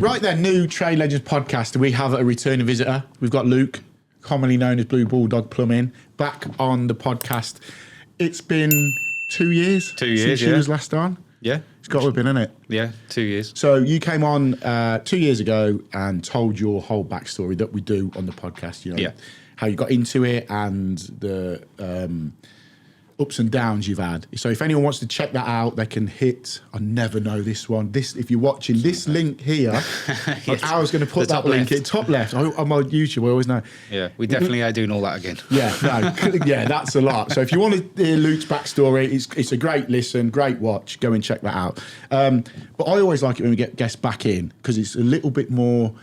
Right then, new Trade Legends podcast. We have a returning visitor. We've got Luke, commonly known as Blue Bulldog Plumbing, back on the podcast. It's been 2 years. 2 years, since yeah. you was last on. Yeah. It's got to have been, isn't it? Yeah, 2 years. So you came on 2 years ago and told your whole backstory that we do on the podcast. You know, how you got into it and the ups and downs you've had. So if anyone wants to check that out, they can hit. I never know this one. This, if you're watching this link here, yes. I was going to put that link at top left. I'm on YouTube. I always know. Yeah, we definitely are doing all that again. Yeah, no, yeah, that's a lot. So if you want to hear Luke's backstory, it's a great listen, great watch. Go and check that out. But I always like it when we get guests back in because it's a little bit more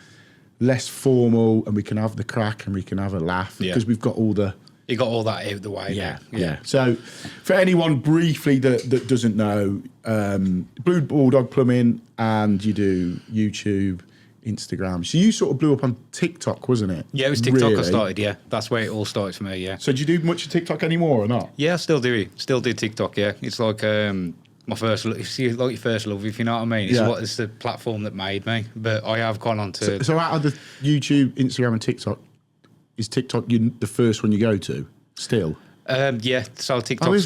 less formal, and we can have the crack and we can have a laugh because we've got all the. You got all that out of the way. Yeah. So, for anyone briefly that doesn't know, Blue Bulldog Plumbing, and you do YouTube, Instagram. So you sort of blew up on TikTok, wasn't it? Yeah, it was TikTok I started. Yeah, that's where it all started for me. Yeah. So do you do much of TikTok anymore or not? Yeah, I still do. Still do TikTok. Yeah, it's like my first. It's like your first love, if you know what I mean. It's the platform that made me. But I have gone on to. So out of the YouTube, Instagram, and TikTok. Is TikTok the first one you go to still? Yeah, so TikTok's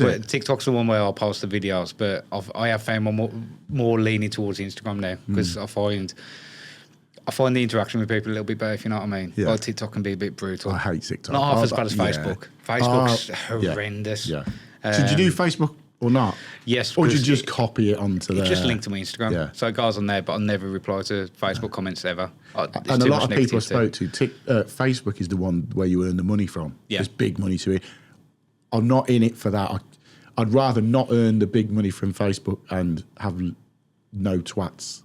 the one where I'll post the videos, but I have found more leaning towards Instagram now because I find the interaction with people a little bit better, if you know what I mean. Yeah. Like TikTok can be a bit brutal. I hate TikTok. Not half as bad as Facebook. Facebook's horrendous. Yeah. So did you do Facebook or not? Yes. Or did you just copy it onto there? It's just linked to my Instagram. Yeah. So it goes on there, but I never reply to Facebook comments ever. And a lot of people I spoke to, Facebook is the one where you earn the money from. Yeah. There's big money to it. I'm not in it for that. I'd rather not earn the big money from Facebook and have no twats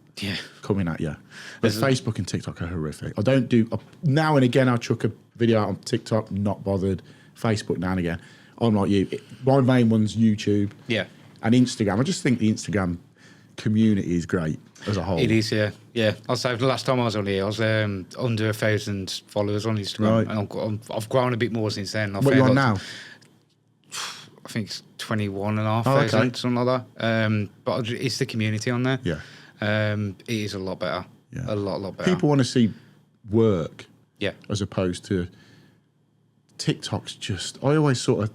coming at you. But Facebook and TikTok are horrific. I don't do... Now and again, I'll chuck a video out on TikTok, not bothered. Facebook now and again. I'm like you. My main one's YouTube. Yeah. And Instagram. I just think the Instagram community is great as a whole. It is, yeah. Yeah. I'll say the last time I was on here, I was under 1,000 followers on Instagram. Right. And I've grown a bit more since then. What are you on now? I think it's 21,500, something like that. But it's the community on there. Yeah. It is a lot better. Yeah. A lot better. People want to see work. Yeah. As opposed to TikTok's just... I always sort of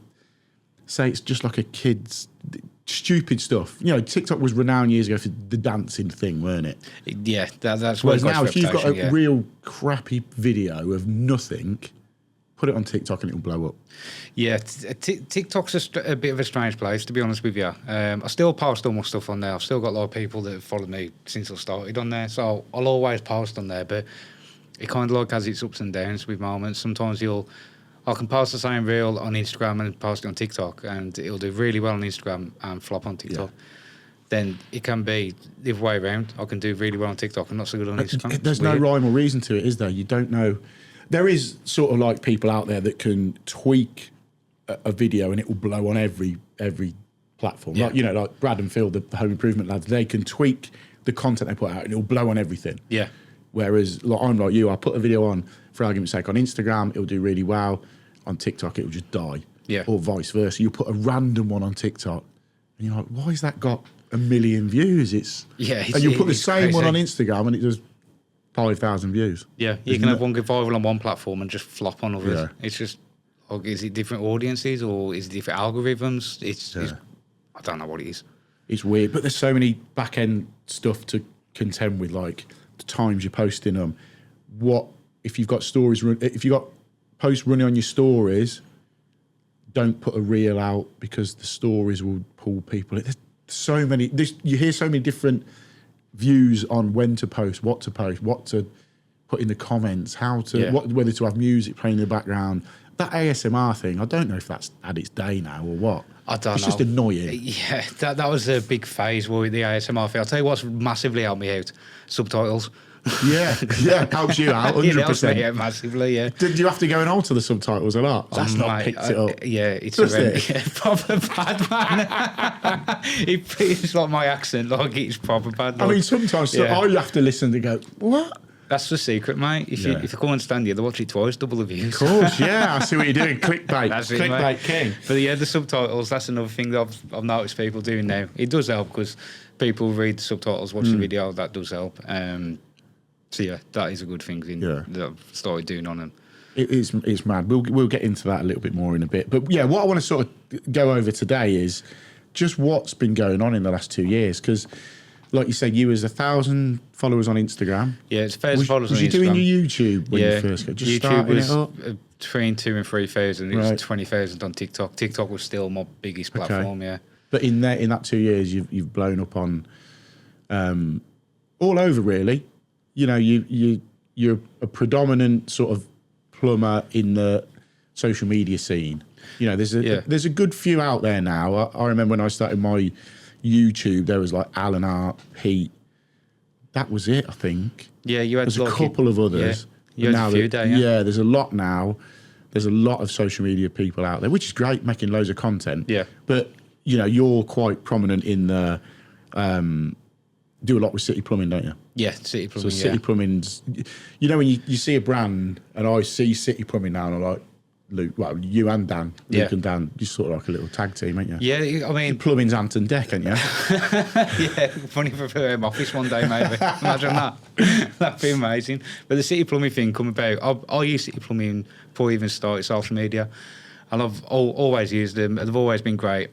say it's just like a kid's stupid stuff. You know, TikTok was renowned years ago for the dancing thing, weren't it? Yeah, that's whereas now if you've got a real crappy video of nothing, put it on TikTok and it'll blow up. Yeah, TikTok's a bit of a strange place, to be honest with you. I still post all my stuff on there. I've still got a lot of people that have followed me since I started on there, so I'll always post on there, but it kind of like has its ups and downs with moments. Sometimes I can post the same reel on Instagram and post it on TikTok, and it'll do really well on Instagram and flop on TikTok. Yeah. Then it can be the other way around. I can do really well on TikTok and not so good on Instagram. There's no rhyme or reason to it, is there? You don't know. There is sort of like people out there that can tweak a video and it will blow on every platform. Yeah. Like, you know, like Brad and Phil, the home improvement lads, they can tweak the content they put out and it'll blow on everything. Yeah. Whereas like, I'm like you, I'll put a video on, for argument's sake, on Instagram, it'll do really well. On TikTok, it'll just die. Yeah. Or vice versa. You'll put a random one on TikTok and you're like, why has that got 1 million views? And you'll put the same one on Instagram and it does 5,000 views. Yeah, you can have one go viral on one platform and just flop on others. Yeah. It's just, is it different audiences or is it different algorithms? It's I don't know what it is. It's weird, but there's so many back-end stuff to contend with, like the times you're posting them. What, if you've got stories, if you've got posts running on your stories, don't put a reel out because the stories will pull people. There's so many, you hear so many different views on when to post, what to put in the comments, whether to have music playing in the background. That ASMR thing, I don't know if that's had its day now or what. I don't know. It's just annoying. Yeah, that was a big phase with the ASMR thing. I'll tell you what's massively helped me out, subtitles. Yeah, helps you out, 100%. It helps me out massively, yeah. Did you have to go and alter the subtitles or not? That's not picked it up. Yeah, it's proper bad, man. It's like my accent, like it's proper bad. Like, I mean, sometimes I have to listen to go, what? That's the secret, mate. If you come and stand here, they watch it twice, double the views. Of course, yeah. I see what you're doing. Clickbait. That's it, Clickbait mate. king. But yeah, the subtitles, that's another thing that I've noticed people doing now. It does help because people read the subtitles, watch the video. That does help. So yeah, that is a good thing that I've started doing on them. It's mad. We'll get into that a little bit more in a bit. But yeah, what I want to sort of go over today is just what's been going on in the last 2 years. Because, like you said, you was 1,000 followers on Instagram. Yeah, it's 1,000 followers on Instagram. Was you doing your YouTube when you first got? Just YouTube was between 2,000 and 3,000. It was 20,000 on TikTok. TikTok was still my biggest platform. Yeah. But in that 2 years, you've blown up on all over really. You know, you're a predominant sort of plumber in the social media scene. You know, there's a good few out there now. I remember when I started my YouTube, there was like Alan Art, Pete. That was it, I think. Yeah, you had there's a couple of others. Yeah, you had a few there, yeah, there's a lot now. There's a lot of social media people out there, which is great, making loads of content. Yeah. But, you know, you're quite prominent in the do a lot with City Plumbing, don't you? Yeah, City Plumbing. So City Plumbing's, you know, when you see a brand, and I see City Plumbing now, and I'm like, Luke, well, you and Dan, Luke and Dan, you're sort of like a little tag team, ain't you? Yeah, I mean, Plumbing's Anton Deck, ain't you? Yeah, funny for home office one day, maybe. Imagine that. That'd be amazing. But the City Plumbing thing come about. I use City Plumbing before I even started social media, and I've always used them. They've always been great.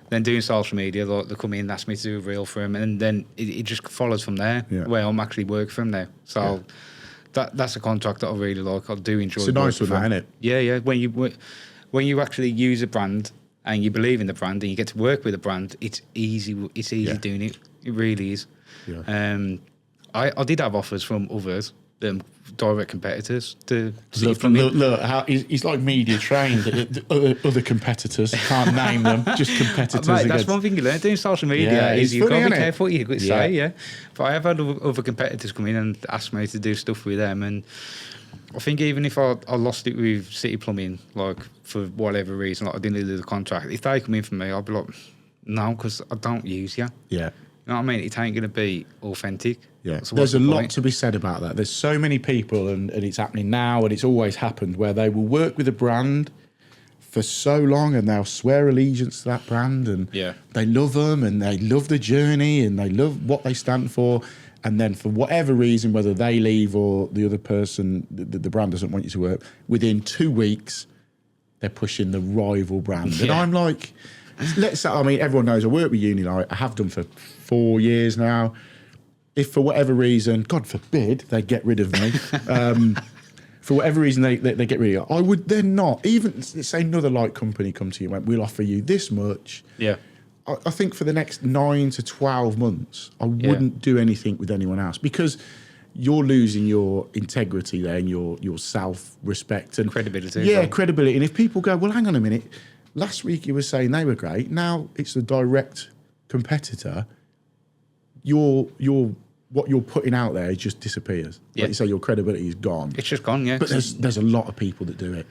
Then doing social media, they come in and ask me to do a reel for them, and then it just follows from there, where I'm actually working from now. So that's a contract that I really like. I do enjoy. It's a nice one, isn't it? Yeah, yeah. When you actually use a brand and you believe in the brand and you get to work with a brand, it's easy. It's easy doing it. It really is. Yeah. I did have offers from others, direct competitors to look how he's like media trained. Other competitors, can't name them, just competitors. Mate, that's one thing you learn doing social media is you've got to be careful what you say. Yeah, but I have had other competitors come in and ask me to do stuff with them, and I think even if I lost it with City Plumbing, like for whatever reason, like I didn't do the contract, if they come in for me, I'll be like, no, because I don't use you. Yeah. You know what I mean? It ain't going to be authentic. Yeah, so there's a lot to be said about that. There's so many people, and it's happening now, and it's always happened, where they will work with a brand for so long, and they'll swear allegiance to that brand, and they love them, and they love the journey, and they love what they stand for. And then for whatever reason, whether they leave or the other person, the brand doesn't want you to work, within 2 weeks, they're pushing the rival brand. And I'm like, I mean, everyone knows I work with Unilight. I have done for 4 years now. If for whatever reason, God forbid, they get rid of me, for whatever reason they get rid of you, I would then not, even say another light company come to you and went, we'll offer you this much. Yeah. I think for the next 9 to 12 months, I wouldn't do anything with anyone else, because you're losing your integrity there and your self-respect and credibility. Yeah, credibility. And if people go, well, hang on a minute, last week you were saying they were great, now it's a direct competitor, what you're putting out there just disappears. Like you say, your credibility is gone. It's just gone, yeah. But there's a lot of people that do it.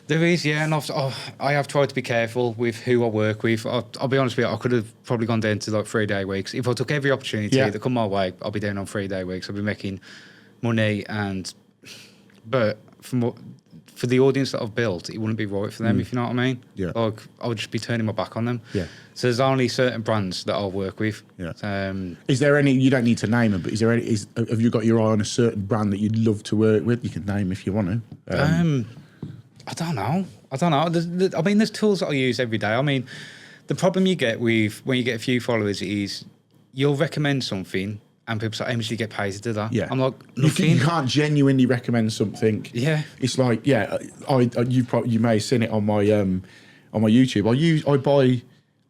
There is, yeah, and I have tried to be careful with who I work with. I'll be honest with you, I could have probably gone down to like 3-day weeks. If I took every opportunity that come my way, I'll be down on 3-day weeks. I'll be making money, but for the audience that I've built, it wouldn't be right for them, if you know what I mean. Yeah. Like, I would just be turning my back on them. Yeah. So there's only certain brands that I'll work with. Yeah. Is there any, you don't need to name them, but is there any, have you got your eye on a certain brand that you'd love to work with? You can name if you want to. I don't know. I mean, there's tools that I use every day. I mean, the problem you get with when you get a few followers is you'll recommend something and people say, how much do you get paid to do that? Yeah. I'm like, nothing. You can't genuinely recommend something. Yeah. It's like, you may have seen it on my YouTube.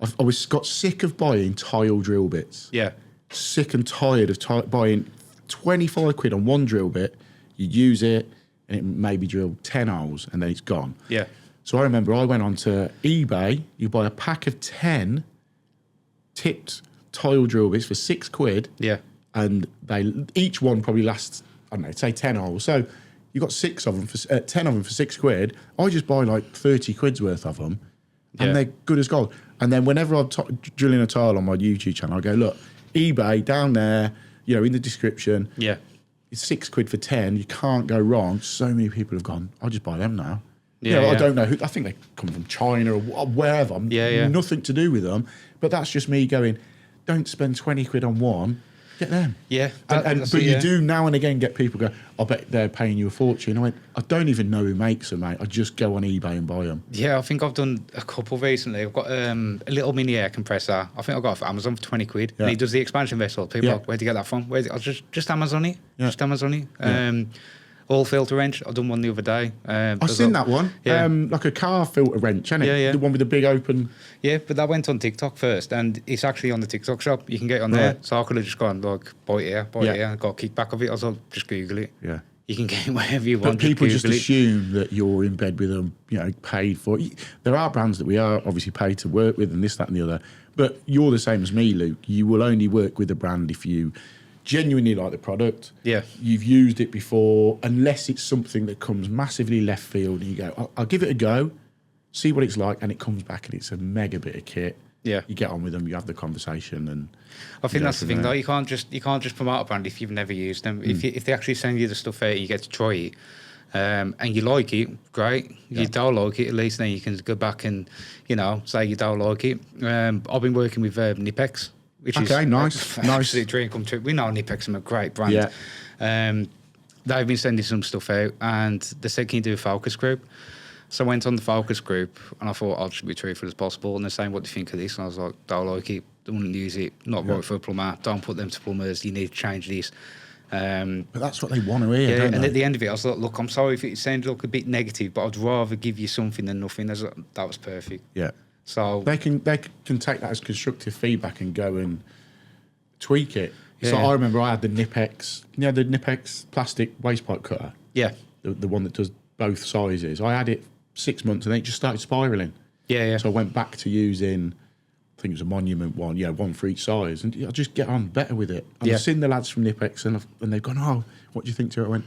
I got sick of buying tile drill bits. Yeah. Sick and tired of buying 25 quid on one drill bit. You use it and it maybe drill 10 holes and then it's gone. Yeah. So I remember I went on to eBay. You buy a pack of 10 tipped tile drill bits for 6 quid. Yeah. And each one probably lasts, I don't know, say 10 holes. So you got 10 of them for 6 quid. I just buy like 30 quid's worth of them, and they're good as gold. And then whenever I'm drilling a tile on my YouTube channel, I go, look, eBay down there, in the description. Yeah, it's 6 quid for 10. You can't go wrong. So many people have gone, I'll just buy them now. Yeah, I don't know who. I think they come from China or wherever. Nothing to do with them. But that's just me going, don't spend 20 quid on one Get them. Yeah, But you do now and again get people go, I bet they're paying you a fortune. I went, I don't even know who makes them, mate. I just go on eBay and buy them. Yeah, I think I've done a couple recently. I've got a little mini air compressor. I think I got it for Amazon for 20 quid. Yeah. And he does the expansion vessel. People are like, where'd you get that from? I was just Amazon it. Yeah. Just Amazon it. Yeah. All filter wrench. I've done one the other day. I've seen that one. Yeah. Like a car filter wrench, isn't it? Yeah. The one with the big open. Yeah, but that went on TikTok first, and it's actually on the TikTok shop. You can get it on there. Right. So I could have just gone, like, buy it here, I got a kickback of it. I was like, just Google it. Yeah. You can get it wherever you want. But people just Google it. assume that you're in bed with them, paid for. There are brands that we are obviously paid to work with and this, that and the other. But you're the same as me, Luke. You will only work with a brand if you genuinely like the product. Yeah. You've used it before, unless it's something that comes massively left field and you go, I'll give it a go, see what it's like, and it comes back and it's a mega bit of kit. Yeah. You get on with them, you have the conversation, and I think that's the thing, though. You can't just promote a brand if you've never used them. If they actually send you the stuff out, you get to try it, and you like it, great. You don't like it, at least then you can go back and say you don't like it. I've been working with Nipex, which is nice. Absolute dream come true. We know Nipex are a great brand. Yeah. They've been sending some stuff out, and they said, can you do a focus group? So I went on the focus group, and I thought I'll just be truthful as possible. And they're saying, what do you think of this? And I was like, don't like it, don't use it, not right for a plumber, don't put them to plumbers, you need to change this. But that's what they want to hear, don't and they? at the end of it, I was like, look, I'm sorry if it sounded a bit negative, but I'd rather give you something than nothing. That was perfect. Yeah. So They can take that as constructive feedback and go and tweak it. So Yeah. I remember I had the Nipex, the Nipex plastic waste pipe cutter, yeah, the one that does both sizes. I had it 6 months and then it just started spiraling. yeah. So I went back to using, I think it was a Monument one, one for each size, and I just get on better with it. And I've seen the lads from Nipex and they've gone, oh, what do you think to it? I went,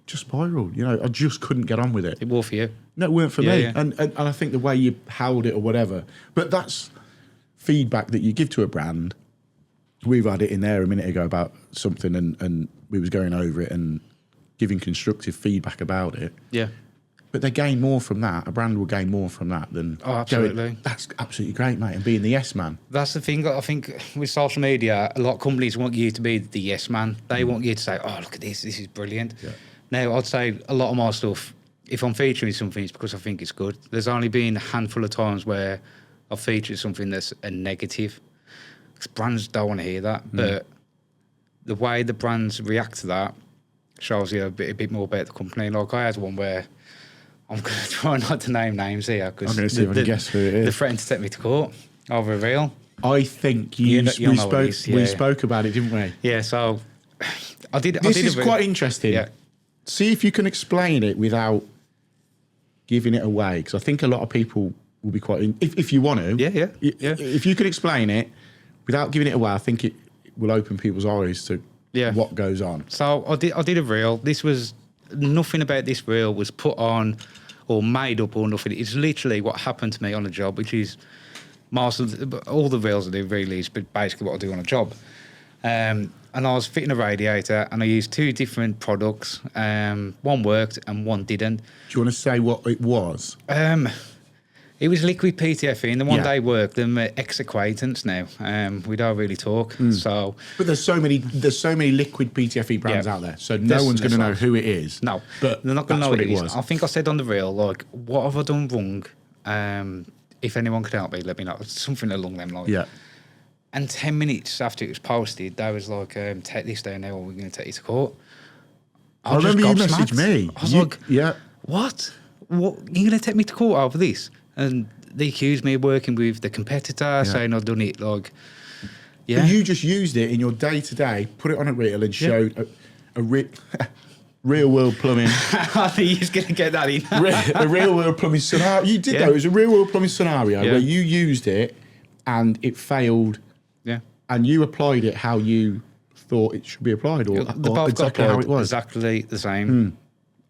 just spiraled. I just couldn't get on with it. It was for you. No, it weren't for me. Yeah. And I think the way you held it or whatever, but that's feedback that you give to a brand. We've had it in there a minute ago about something and we was going over it and giving constructive feedback about it. Yeah. But they gain more from that. A brand will gain more from that than absolutely. going, that's absolutely great, mate, and being the yes man. That's the thing. I think with social media, a lot of companies want you to be the yes man. They want you to say, oh, look at this is brilliant. Yeah. Now, I'd say a lot of my stuff, if I'm featuring something, it's because I think it's good. There's only been a handful of times where I've featured something that's a negative. Because brands don't want to hear that. But the way the brands react to that shows you a bit more about the company. Like, I had one where, I'm going to try not to name names here, because I'm going to see if I can guess who it is. They threatened to take me to court over a reel. I think we spoke about it, didn't we? Yeah, so This is quite interesting. Yeah. See if you can explain it without giving it away, because I think a lot of people will be quite... If you want to. Yeah. If you could explain it without giving it away, I think it will open people's eyes to what goes on. So I did a reel. This was... Nothing about this reel was put on or made up or nothing. It's literally what happened to me on a job, which is all the reels I do really is basically what I do on a job. And I was fitting a radiator and I used two different products. One worked and one didn't. Do you want to say what it was? It was liquid PTFE, and the one day worked. Them ex-acquaintance now. We don't really talk. So, but there's so many liquid PTFE brands out there, so no one's going to know who it is. No, but they're not going to know what what it was. I think I said on the reel, like, what have I done wrong? If anyone could help me, let me know. Something along them lines. Yeah. And 10 minutes after it was posted, they was like, take this down now, or we're going to take you to court. I remember you messaged me. I was like, what? You're going to take me to court over this? And they accused me of working with the competitor, saying I'd done it like... Yeah. But you just used it in your day-to-day, put it on a reel and showed a real-world plumbing... I think you're going to get that in. A real-world plumbing scenario. You did, though. It was a real-world plumbing scenario where you used it and it failed... Yeah. And you applied it how you thought it should be applied, or both exactly got how it was. Exactly the same.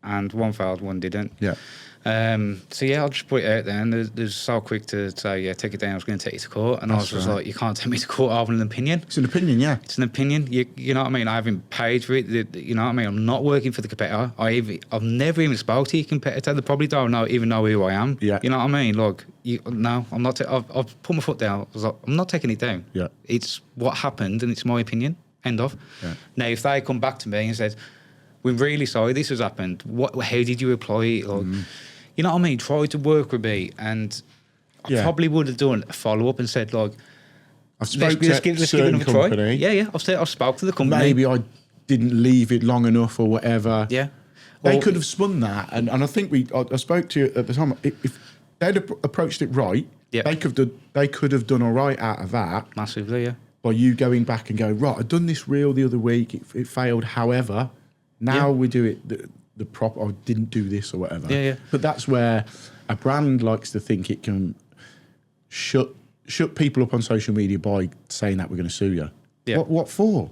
And one failed, one didn't. Yeah. So I'll just put it out there, and they're so quick to say, take it down, I was going to take you to court. And I was just like, you can't take me to court over an opinion. It's an opinion, yeah. It's an opinion. You know what I mean? I haven't paid for it. You know what I mean? I'm not working for the competitor. I've never even spoke to your competitor. They probably don't even know who I am. Yeah. You know what I mean? Like, no, I'm not. I've put my foot down. I was like, I'm not taking it down. Yeah. It's what happened, and it's my opinion. End of. Yeah. Now, if they come back to me and said, "We're really sorry this has happened. How did you apply it?" Or, you know what I mean? Try to work with me, and I probably would have done a follow up and said, like, I've spoke to let's give certain another company. try. Yeah. I've spoke to the company. Maybe I didn't leave it long enough or whatever. Yeah. They Or- could have spun that, and I think I spoke to you at the time. If they'd approached it right, Yeah. they could have done all right out of that Massively, yeah. by you going back and going, right, I've done this reel the other week, it failed. However, now we do it the proper. I didn't do this or whatever. Yeah. But that's where a brand likes to think it can shut people up on social media by saying that we're going to sue you. Yeah. What for?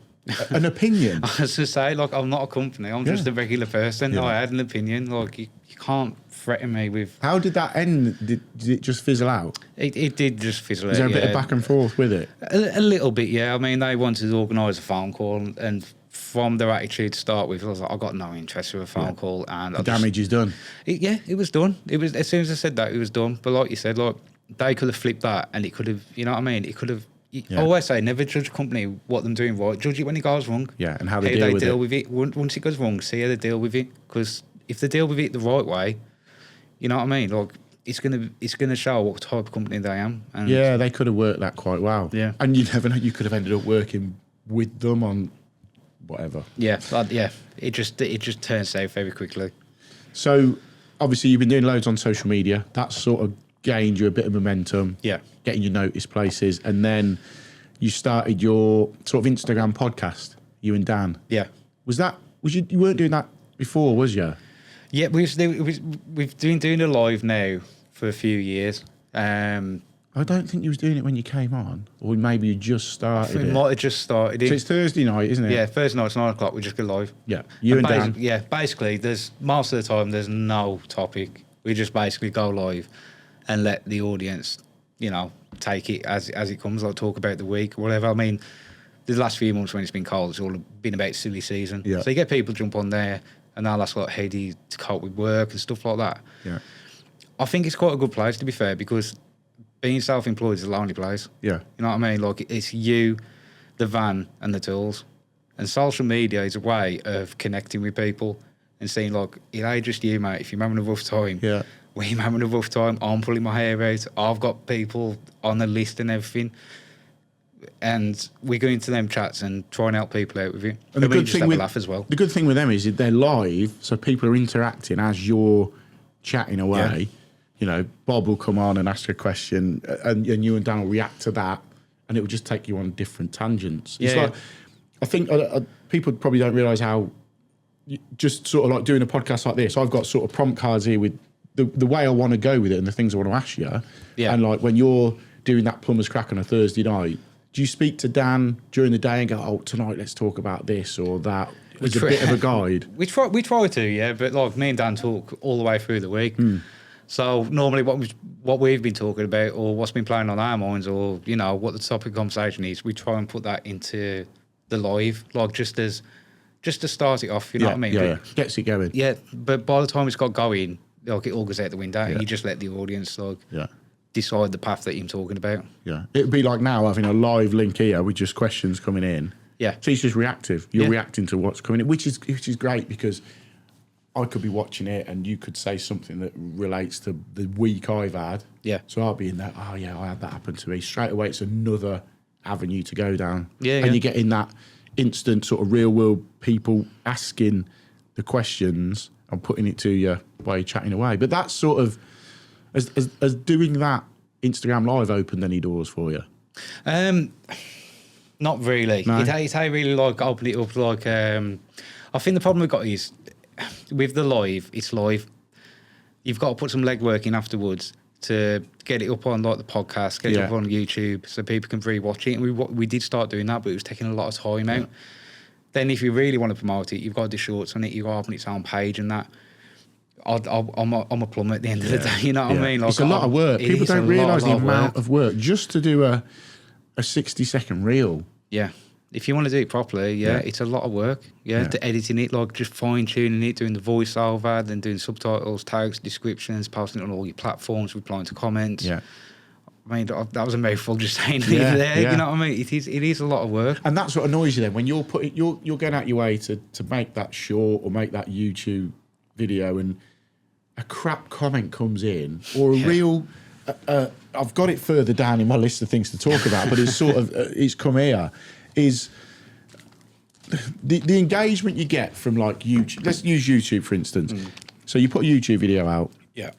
An opinion. I was to say, like, I'm not a company. I'm just a regular person. Yeah. I had an opinion. Like, you can't threaten me with... How did that end? Did it just fizzle out? It did just fizzle out. Is there a bit of back and forth with it? A little bit, yeah. I mean, they wanted to organise a phone call, and from their attitude to start with, I was like, I got no interest in a phone call, and The damage is done. It was done. It was, as soon as I said that, it was done. But like you said, like, they could have flipped that, and it could have, you know what I mean? It could have. I always say, never judge a company what they're doing right. Judge it when it goes wrong. Yeah, and how they deal with it. Once it goes wrong, see how they deal with it. Because if they deal with it the right way, you know what I mean? Like, it's gonna show what type of company they am. And Yeah, they could have worked that quite well. Yeah. And you never know, you could have ended up working with them on whatever. yeah, it just turns south very quickly. So, obviously, you've been doing loads on social media. That sort of gained you a bit of momentum. Yeah. Getting you noticed places. And then you started your sort of Instagram podcast, you and Dan. Yeah. You weren't doing that before, was you? Yeah, we've been doing it live now for a few years. I don't think you was doing it when you came on. Or maybe you just started We it. might have just started it. So it's Thursday night, isn't it? Yeah, Thursday night, it's 9 o'clock, we just go live. Yeah. You and Dan. Yeah, basically, most of the time, there's no topic. We just basically go live and let the audience, you know, take it as it comes, like talk about the week or whatever. I mean, the last few months when it's been cold, it's all been about silly season. Yeah. So you get people jump on there and they'll ask, like, how do you cope with work and stuff like that. Yeah. I think it's quite a good place, to be fair, because being self-employed is a lonely place. Yeah. You know what I mean? Like, it's you, the van, and the tools. And social media is a way of connecting with people and saying, like, it ain't just you, mate. If you're having a rough time, Yeah. we're having a rough time. I'm pulling my hair out. I've got people on the list and everything. And we go into them chats and try and help people out with it. And the we good just thing have with a laugh as well. The good thing with them is that they're live, so people are interacting as you're chatting away. Yeah. You know, Bob will come on and ask a question, and you and Dan will react to that, and it will just take you on different tangents. It's Yeah, like, I think people probably don't realise how just sort of like doing a podcast like this. I've got sort of prompt cards here with the way I want to go with it and the things I want to ask you. Yeah. And like when you're doing that plumber's crack on a Thursday night, do you speak to Dan during the day and go, "Oh, tonight let's talk about this or that"? As a bit of a guide. We try to, yeah, but like me and Dan talk all the way through the week. So normally what we've been talking about or what's been playing on our minds or, you know, what the topic of conversation is, we try and put that into the live, like just to start it off, you know what I mean? Yeah, But, gets it going. yeah, but by the time it's got going, like it all goes out the window and you just let the audience like Yeah. decide the path that you're talking about. Yeah. It'd be like now having a live link here with just questions coming in. Yeah. So it's just reactive. You're Yeah. reacting to what's coming in, which is great because I could be watching it and you could say something that relates to the week I've had. Yeah. So I'll be in there, oh yeah, I had that happen to me. Straight away it's another avenue to go down. Yeah, And yeah. you get in that instant sort of real world people asking the questions and putting it to you while you're chatting away. But that's sort of as doing that Instagram live opened any doors for you? Not really. No? It ain't really like open it up like. I think the problem we've got is with the live. It's live. You've got to put some legwork in afterwards to get it up on like the podcast, get it up on YouTube, so people can re-watch it. And we did start doing that, but it was taking a lot of time out. Then, if you really want to promote it, you've got to do shorts on it. You've got to open its own page and that. I'm a plumber at the end of the day. You know what I mean? Like, It's a lot of work. It People is a don't lot realise the of amount work. of work just to do a 60-second reel. Yeah. If you want to do it properly, Yeah. it's a lot of work. Yeah, to editing it, like just fine-tuning it, doing the voiceover, then doing subtitles, tags, descriptions, posting it on all your platforms, replying to comments. Yeah. I mean, that was a mouthful just saying it Yeah, there. yeah. You know what I mean? It is a lot of work. And that's what annoys you then when you're going out your way to make that short or make that YouTube video, and a crap comment comes in, or a real. I've got it further down in my list of things to talk about, but it's sort of it's come here. Is the engagement you get from like YouTube? Let's use YouTube for instance. So you put a YouTube video out. Yeah.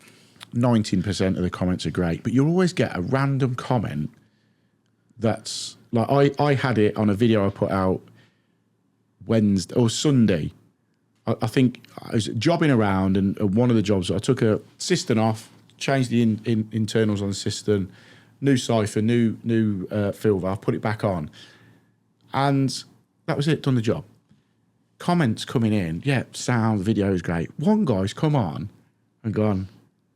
19% of the comments are great, but you'll always get a random comment that's like I had it on a video I put out Wednesday or Sunday. I think I was jobbing around, and one of the jobs I took a system off, changed the internals on the system, new cipher, new fill valve, put it back on, and that was it. Done the job. Comments coming in, yeah, sound, video is great. One guy's come on and gone,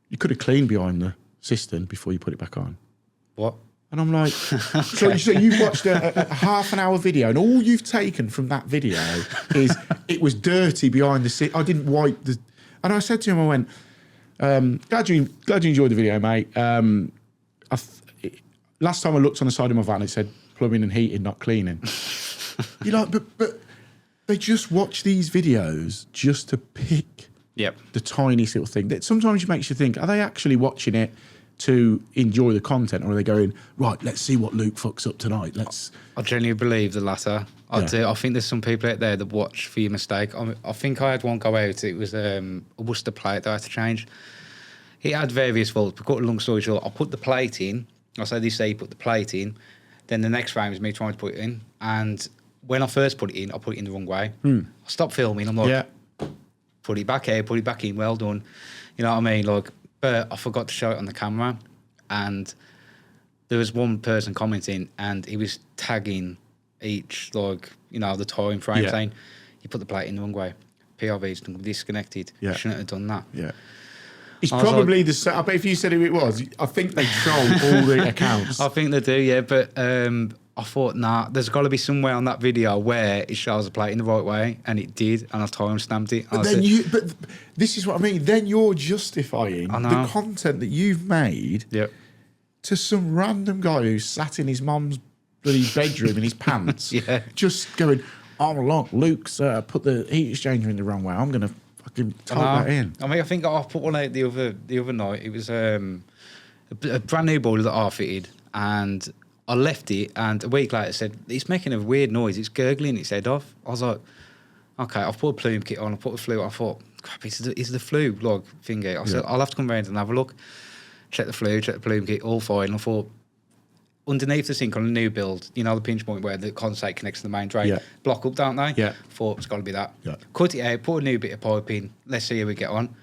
you could have cleaned behind the cistern before you put it back on. What? And I'm like, okay. so you've watched a half an hour video, and all you've taken from that video is it was dirty behind the cistern. I didn't wipe the. And I said to him, I went, glad you enjoyed the video, mate. Last time I looked on the side of my van, it said plumbing and heating, not cleaning. You're like, but they just watch these videos just to pick the tiniest little thing. That sometimes makes you think, are they actually watching it to enjoy the content, or are they going, right, let's see what Luke fucks up tonight? I genuinely believe the latter. I think there's some people out there that watch for your mistake. I think I had one go out. It was a Worcester plate that I had to change. It had various faults. But cut a long story short, I put the plate in. I said, this say put the plate in. Then the next frame is me trying to put it in. And when I first put it in, I put it in the wrong way. I stopped filming. I'm like, put it back here, put it back in, well done. You know what I mean? Like, but I forgot to show it on the camera. And there was one person commenting, and he was tagging each, like, you know, the time frame, saying, you put the plate in the wrong way. PRV's disconnected. You shouldn't have done that. Yeah. It's probably the same. I bet if you said who it was, I think they troll all the accounts. I think they do, yeah. But I thought, nah, there's got to be somewhere on that video where it shows the plate in the right way, and it did, and I time stamped it. But but this is what I mean. Then you're justifying the content that you've made to some random guy who sat in his mum's bloody bedroom in his pants, just going, oh, look, Luke's put the heat exchanger in the wrong way. I'm going to fucking type that in. I mean, I think I put one out the other night. It was a brand new boiler that I fitted, and I left it, and a week later it said, it's making a weird noise. It's gurgling its head off. I was like, okay, I've put a plume kit on. I put the flue. I thought, crap, it's the flue log thingy. I said, I'll have to come round and have a look. Check the flue, check the plume kit, all fine. And I thought, underneath the sink on a new build, you know, the pinch point where the condensate connects to the main drain, block up, don't they? Yeah. Thought it's got to be that. Yeah. Cut it out, put a new bit of pipe in. Let's see how we get on.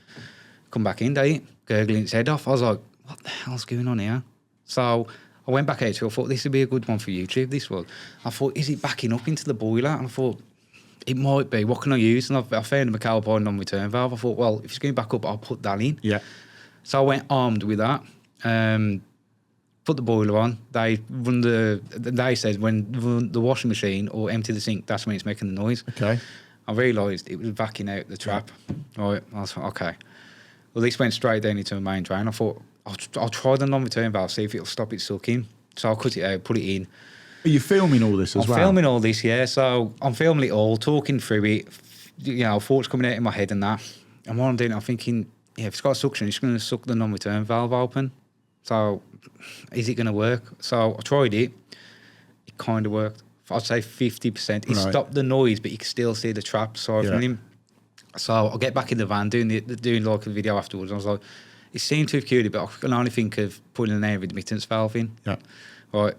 Come back in, day, gurgling its head off. I was like, what the hell's going on here? So I went back out to it. I thought, this would be a good one for YouTube, this one. I thought, is it backing up into the boiler? And I thought, it might be. What can I use? And I found a McAlpine non-return valve. I thought, well, if it's going back up, I'll put that in. Yeah. So I went armed with that. Put the boiler on. They said when run the washing machine or empty the sink, that's when it's making the noise. Okay. I realised it was backing out the trap. Right. I was like, okay. Well, this went straight down into the main drain. I thought, I'll try the non-return valve, see if it'll stop it sucking. So I cut it out, put it in. Are you filming all this as well? I'm filming all this, yeah. So I'm filming it all, talking through it. You know, thoughts coming out in my head and that. And while I'm doing it, I'm thinking, yeah, if it's got suction, it's going to suck the non-return valve open. So is it going to work? So I tried it. It kind of worked. I'd say 50%. It stopped the noise, but you can still see the trap siphoning. So I'll get back in the van, doing like a video afterwards. I was like, it seemed to have cured it, but I can only think of putting an air admittance valve in. Yeah. Right.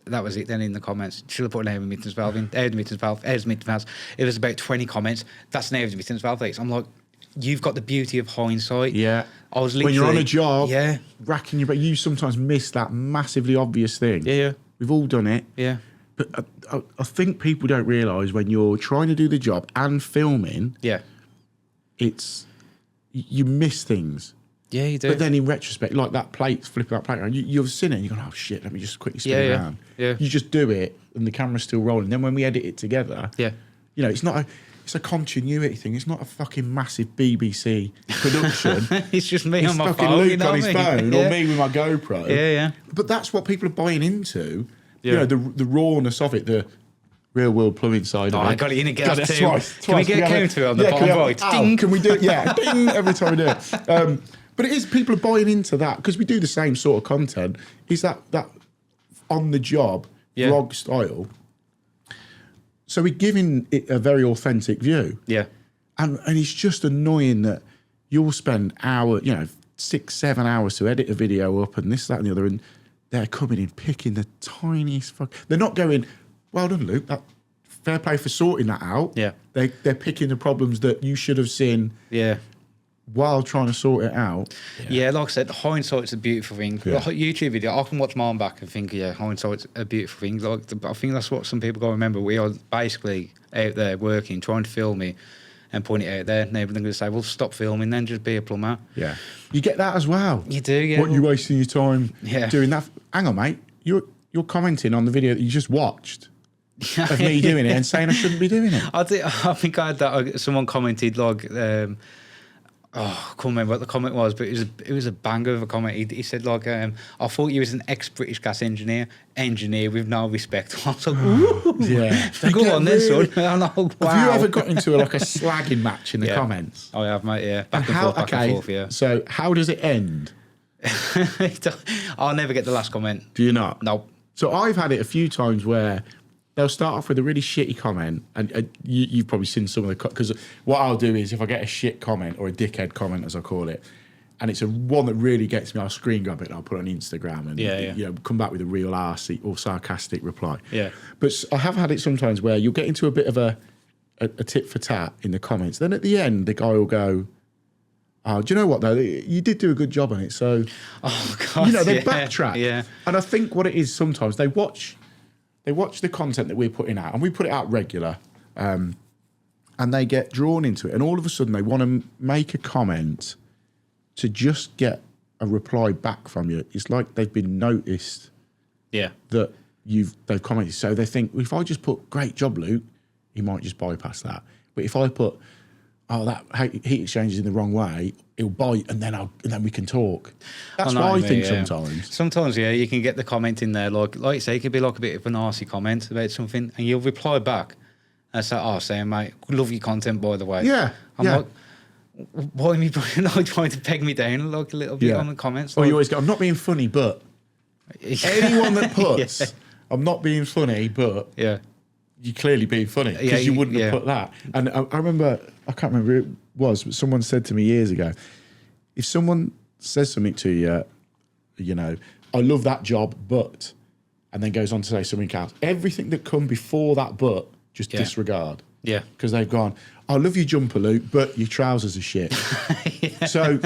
That was it then in the comments. Should have put an air admittance valve in. Air admittance valve. It was about 20 comments. That's an air admittance valve. I'm like, you've got the beauty of hindsight. Yeah. I was literally, when you're on a job, racking your brain, you sometimes miss that massively obvious thing. Yeah. We've all done it. Yeah. But I think people don't realise when you're trying to do the job and filming, you miss things. Yeah, you do. But then in retrospect, like that plate, flipping that plate around, you've seen it and you're going, oh shit, let me just quickly spin around. Yeah. You just do it and the camera's still rolling. Then when we edit it together, you know, it's not it's a continuity thing. It's not a fucking massive BBC production. It's just me on my fucking phone. Luke You know on what his I mean? phone or me with my GoPro. Yeah, yeah. But that's what people are buying into. Yeah. You know, the rawness of it, the real world plumbing side of it. I got it in again. Got it twice. Can we get a counter on the bottom right? Ding. Can we do it? Yeah, ding every time we do it. But it is, people are buying into that because we do the same sort of content. Is that on the job vlog style? So we're giving it a very authentic view. Yeah. And it's just annoying that you'll spend 6, 7 hours to edit a video up and this, that, and the other, and they're coming in picking the tiniest They're not going, well done, Luke. Fair play for sorting that out. Yeah. They're picking the problems that you should have seen. Yeah. While trying to sort it out. Yeah, like I said, hindsight's a beautiful thing. Yeah. Like YouTube video, I can watch mine back and think, yeah, hindsight's a beautiful thing. Like, I think that's what some people got to remember. We are basically out there working, trying to film it and putting it out there. And they're going to say, well, stop filming then, just be a plumber. Yeah. You get that as well. You do, yeah. What, you wasting your time Yeah. doing that? Hang on, mate. You're commenting on the video that you just watched of me doing it and saying I shouldn't be doing it. I think I had that. Someone commented, like, I can't remember what the comment was, but it was a banger of a comment. He said, like, I thought you was an ex-British gas engineer with no respect. I was like, ooh, Yeah. go on then, son. I'm like, wow. Have you ever got into a slagging match in the comments? I have, mate, yeah. Back and forth, yeah. So how does it end? I'll never get the last comment. Do you not? No. So I've had it a few times where they'll start off with a really shitty comment, and you've probably seen some of the... Because what I'll do is, if I get a shit comment, or a dickhead comment, as I call it, and it's one that really gets me, I'll screen grab it and I'll put it on Instagram and come back with a real arsey or sarcastic reply. Yeah. But I have had it sometimes where you'll get into a bit of a tit for tat in the comments. Then at the end, the guy will go, oh, do you know what, though? You did do a good job on it. So, oh, God, they backtrack. Yeah. And I think what it is sometimes, they watch the content that we're putting out, and we put it out regular, and they get drawn into it. And all of a sudden, they want to make a comment to just get a reply back from you. It's like they've been noticed that they've commented. So they think, well, if I just put, great job, Luke, he might just bypass that. But if I put, oh, that heat exchange is in the wrong way, he'll bite, and then we can talk. That's what I think sometimes. Sometimes, yeah, you can get the comment in there, like you say, it could be like a bit of an arsey comment about something, and you'll reply back and say, oh, saying, mate, love your content, by the way. Yeah. I'm like, why are you trying to peg me down like a little bit on the comments? Or you always go, I'm not being funny, but anyone that puts, I'm not being funny, but you're clearly being funny because you wouldn't have put that. And I remember, I can't remember who it was, but someone said to me years ago, if someone says something to you, I love that job, but, and then goes on to say something else, everything that come before that but, just disregard. Yeah. Because they've gone, I love your jumper, Luke, but your trousers are shit. So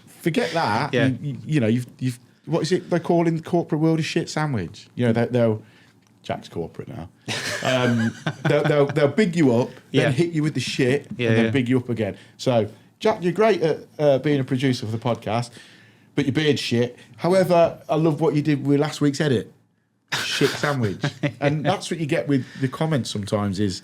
forget that. Yeah. You've what is it they call in the corporate world a shit sandwich? They'll Jack's corporate now. They'll big you up, then hit you with the shit, and then big you up again. So, Jack, you're great at being a producer for the podcast, but your beard's shit. However, I love what you did with last week's edit. Shit sandwich. And that's what you get with the comments sometimes is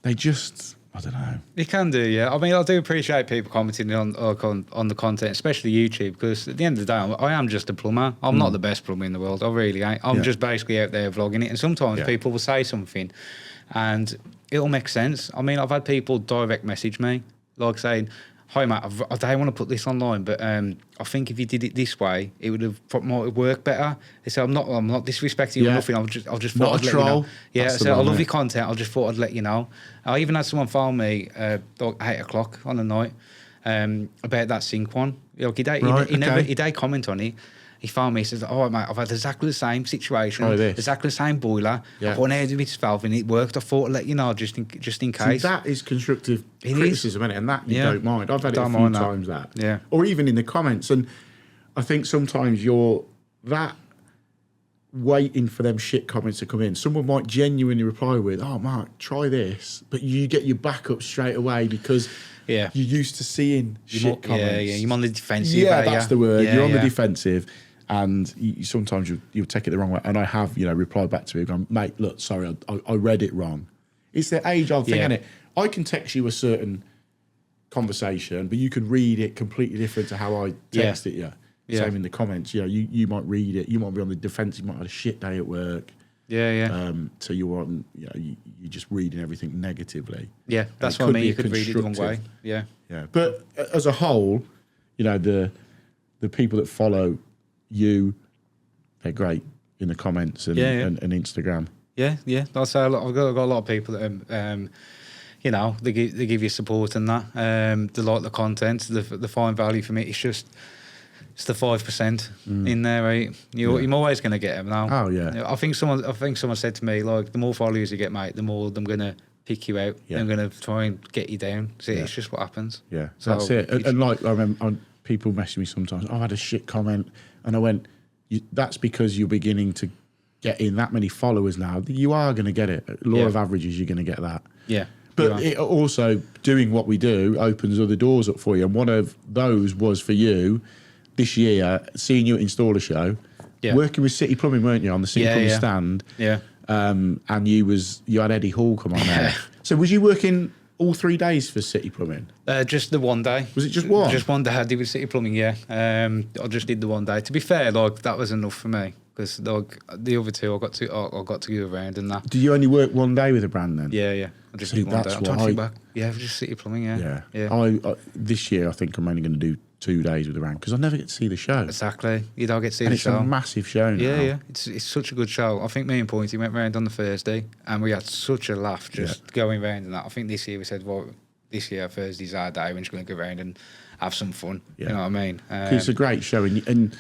they just, I don't know. You can do, yeah. I mean, I do appreciate people commenting on the content, especially YouTube, because at the end of the day, I am just a plumber. I'm not the best plumber in the world. I really ain't. I'm just basically out there vlogging it. And sometimes people will say something and it'll make sense. I mean, I've had people direct message me, like saying, hi, mate, I don't want to put this online, but I think if you did it this way, it might work better. They say, I'm not disrespecting you or nothing. I just thought I'd let you know. Yeah, so I love your content. I just thought I'd let you know. I even had someone phone me like 8 o'clock on the night about that sink one. Like he did comment on it. He phoned me, he says, all right, mate, I've had exactly the same situation, exactly the same boiler. I put an air with valve and it worked. I thought I'd let you know just in case. See, that is constructive criticism, isn't it? And that you don't mind. I've had it a few times that. Yeah. Or even in the comments. And I think sometimes you're that waiting for them shit comments to come in. Someone might genuinely reply with, oh, Mark, try this. But you get your backup straight away because you're used to seeing shit comments. Yeah, you're on the defensive. Yeah, that's the word. You're on the defensive. And sometimes you'll take it the wrong way. And I have, replied back to him, going, mate, look, sorry, I read it wrong. It's the age-old thing, isn't it? I can text you a certain conversation, but you could read it completely different to how I text it you. Yeah. Same in the comments. You know, you might read it. You might be on the defensive. You might have a shit day at work. Yeah. So you're on. You know, you're just reading everything negatively. Yeah, that's what I mean. You could read it the wrong way. Yeah. Yeah. But as a whole, you know, the people that follow you, they're great in the comments and Instagram. Yeah. I'll say I've got a lot of people that you know, they give you support and that. They like the content. The find value from it. It's the 5% in there, right? You're always going to get them now. Oh yeah. I think someone said to me, like, the more followers you get, mate, the more I'm going to pick you out. Yeah. I'm going to try and get you down. So it's just what happens. Yeah, so that's it. And like, I remember people message me sometimes, I had a shit comment, and I went, that's because you're beginning to get in that many followers now. You are going to get it. Law of averages, you're going to get that. Yeah. But it also, doing what we do opens other doors up for you. And one of those was for you this year, seeing you at Installer Show, working with City Plumbing, weren't you, on the City Plumbing stand? Yeah. And you had Eddie Hall come on there. So was you working all 3 days for City Plumbing? Just the one day. Was it just one? Just one day I did with City Plumbing, yeah. I just did the one day. To be fair, like, that was enough for me. Because like, the other two, I got to go around and that. Did you only work one day with a brand then? Yeah. I just did one day. I'm trying to think back. Yeah, just City Plumbing, yeah. I this year, I think I'm only going to do 2 days with the brand because I never get to see the show. Exactly. You don't get to see the show. And it's a massive show now. Yeah. It's such a good show. I think me and Pointy went round on the Thursday and we had such a laugh just going round and that. I think this year we said, well, this year Thursday's our day. We're just going to go around and have some fun. Yeah. You know what I mean? It's a great show and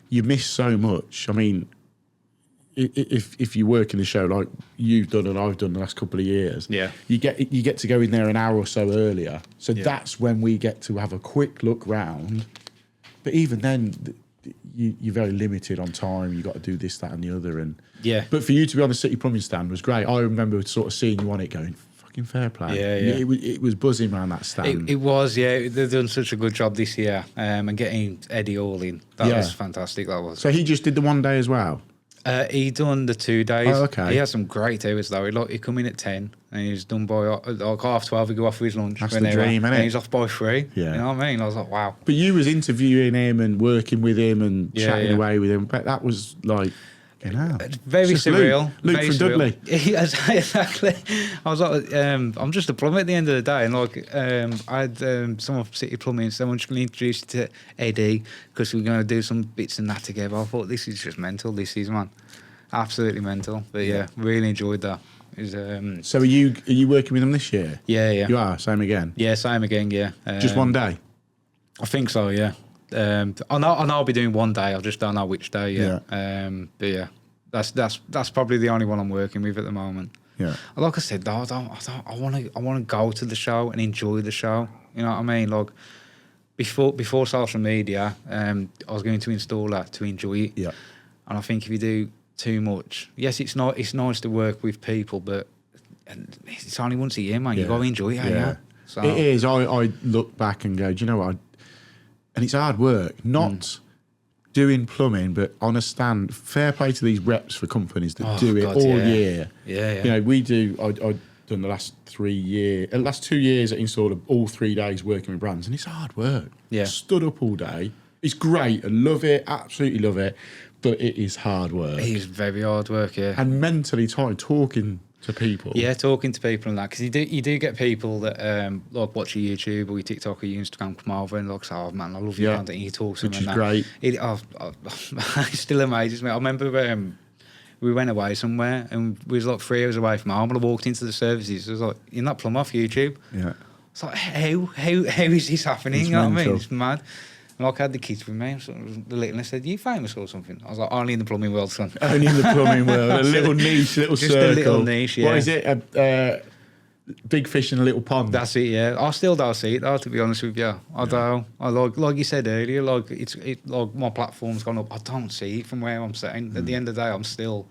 you miss so much. I mean, if you work in the show like you've done and I've done the last couple of years, you get to go in there an hour or so earlier. So that's when we get to have a quick look round. But even then, you're very limited on time. You got to do this, that, and the other. And but for you to be on the City Plumbing stand was great. I remember sort of seeing you on it, going, "Fucking fair play." Yeah. It was buzzing around that stand. It was, yeah. They've done such a good job this year, and getting Eddie Hall in, that was fantastic. That was. So he just did the one day as well. He done the 2 days. Oh, okay. He had some great hours though. He come in at 10 and he was done by like 12:30. He go off for his lunch. That's the dream, isn't it? And he's off by 3. Yeah. You know what I mean? I was like, wow. But you was interviewing him and working with him and chatting away with him. But that was like, you know, very surreal. Luke very from surreal. Dudley. Yes, exactly. I was like, I'm just a plumber at the end of the day, and like, I had someone from City Plumbing. Someone just going to introduce you to Eddie because we're going to do some bits and that together. I thought this is just mental. This is, man. Absolutely mental, but really enjoyed that. So are you working with them this year? Yeah. You are, same again? Yeah, same again, yeah. Just one day? I think so, yeah. I know I'll be doing one day, I just don't know which day, but yeah, that's probably the only one I'm working with at the moment. Yeah. Like I said, though, I want to go to the show and enjoy the show. You know what I mean? Like, before social media, I was going to install that to enjoy it. Yeah. And I think if you do too much, yes, it's nice to work with people, but it's only once a year, man. You got to enjoy it. Yeah. So it is. I look back and go, do you know what? And it's hard work, not doing plumbing, but on a stand. Fair play to these reps for companies that do it all year. Yeah. You know, we do. I've done the last 2 years at Installer, all 3 days working with brands, and it's hard work. Yeah. Stood up all day. It's great. I love it. Absolutely love it. But it is hard work. It is very hard work, yeah. And mentally tired, talking to people. Yeah, talking to people and that. Because you do get people that like watch your YouTube or your TikTok or your Instagram come over and like, oh man, I love your content. You talk to them and that. Which is great. It still amazes me. I remember we went away somewhere and we was like 3 hours away from home and I walked into the services. I was like, you're not plumb off YouTube? Yeah. It's like, how is this happening? It's you know mental. what I mean? It's mad. Like I had the kids with me, so the little one said, "You famous or something?" I was like, "Only in the plumbing world, son." Only in the plumbing world, a little niche, little just circle. Just a little niche, yeah. What is it? Big fish in a little pond. That's it, yeah. I still don't see it though, to be honest with you. I don't. I like you said earlier, like like my platform's gone up. I don't see it from where I'm sitting. At the end of the day, I'm still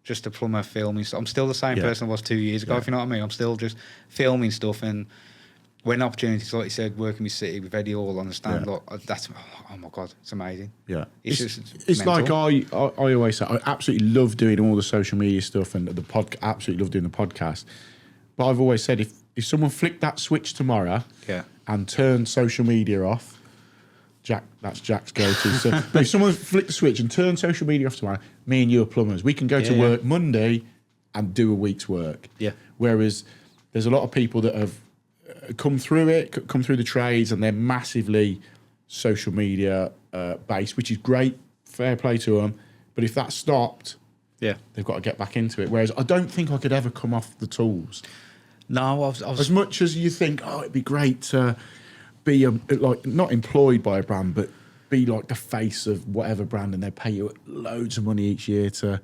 just a plumber filming stuff. I'm still the same person I was 2 years ago. If you know what I mean, I'm still just filming stuff and. When opportunities, like you said, working with City, with Eddie Hall on the stand, like, that's, oh my God, it's amazing. Yeah. It's like I always say, I absolutely love doing all the social media stuff and the absolutely love doing the podcast. But I've always said, if someone flicked that switch tomorrow Yeah. and turned social media off, that's Jack's go-to. So, but if someone flicked the switch and turned social media off tomorrow, me and you are plumbers. We can go to work Monday and do a week's work. Yeah. Whereas there's a lot of people that have come through the trades, and they're massively social media based, which is great. Fair play to them. But if that stopped, they've got to get back into it. Whereas I don't think I could ever come off the tools. No, I was As much as you think, it'd be great to be like not employed by a brand, but be like the face of whatever brand, and they pay you loads of money each year to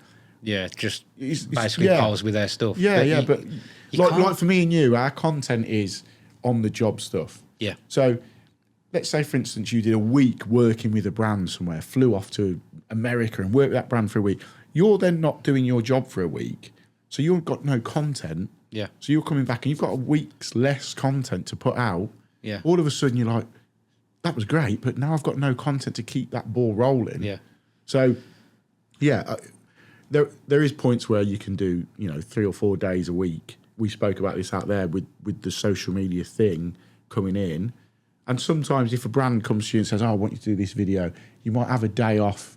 just basically pose with their stuff. But like for me and you, our content is on the job stuff. Yeah. So let's say, for instance, you did a week working with a brand somewhere, flew off to America and worked with that brand for a week. You're then not doing your job for a week, so you've got no content. Yeah. So you're coming back and you've got a week's less content to put out. Yeah. All of a sudden you're like, that was great, but now I've got no content to keep that ball rolling. Yeah. So, there is points where you can do 3 or 4 days a week. We spoke about this out there with the social media thing coming in, and sometimes if a brand comes to you and says, I want you to do this video, you might have a day off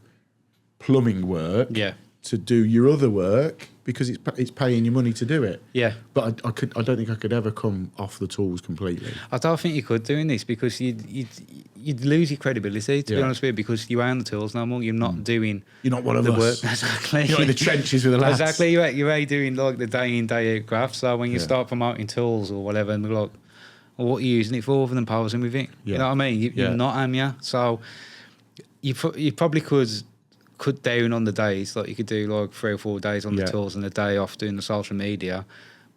plumbing work. Yeah. To do your other work because it's paying you money to do it. Yeah. But I don't think I could ever come off the tools completely. I don't think you could doing this because you'd lose your credibility, to be honest with you, because you ain't on the tools no more. You're not doing You're not one of the us. work. Exactly. You're not in the trenches with the lads. Exactly. You're doing like the day in, day out graphs. So when you start promoting tools or whatever, and they're like, well, what are you using it for other than posing with it? Yeah. You know what I mean? You're not, am you? So you probably could cut down on the days, like you could do like 3 or 4 days on the tools and a day off doing the social media,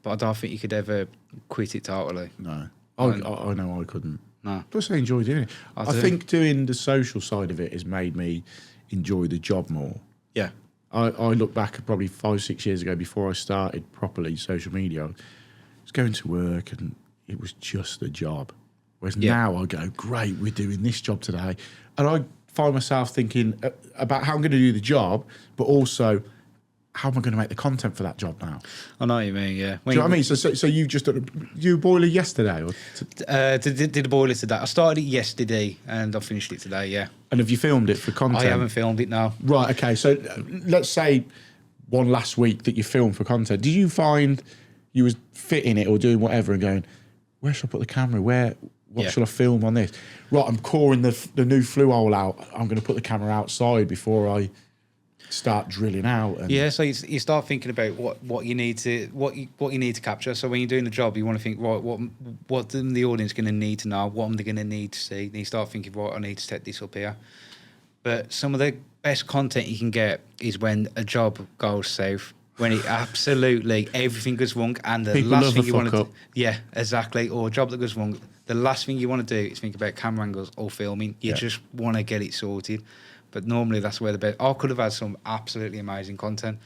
but I don't think you could ever quit it totally. No, I know I couldn't. No, Plus I enjoy doing it. I think doing the social side of it has made me enjoy the job more. Yeah. I look back at probably 5-6 years ago before I started properly social media. I was going to work and it was just a job. Whereas now I go, great, we're doing this job today. And I find myself thinking about how I'm going to do the job, but also how am I going to make the content for that job now? I know what you mean, yeah. Do you know what I mean? So you've just done a boiler yesterday? Or did a boiler today. I started it yesterday and I finished it today, yeah. And have you filmed it for content? I haven't filmed it now. Right, okay. So let's say one last week that you filmed for content. Did you find you was fitting it or doing whatever and going, where should I put the camera? What should I film on this? Right, I'm coring the new flue hole out. I'm going to put the camera outside before I start drilling out. And so you start thinking about what you need to capture. So when you're doing the job, you want to think, right, what the audience going to need to know? What am they going to need to see? Then you start thinking, right, I need to set this up here. But some of the best content you can get is when a job goes south. When it absolutely everything goes wrong, and the People last love thing a you want to fuck do, up. exactly, or a job that goes wrong, the last thing you want to do is think about camera angles or filming. You just want to get it sorted. But normally that's where the best. I could have had some absolutely amazing content,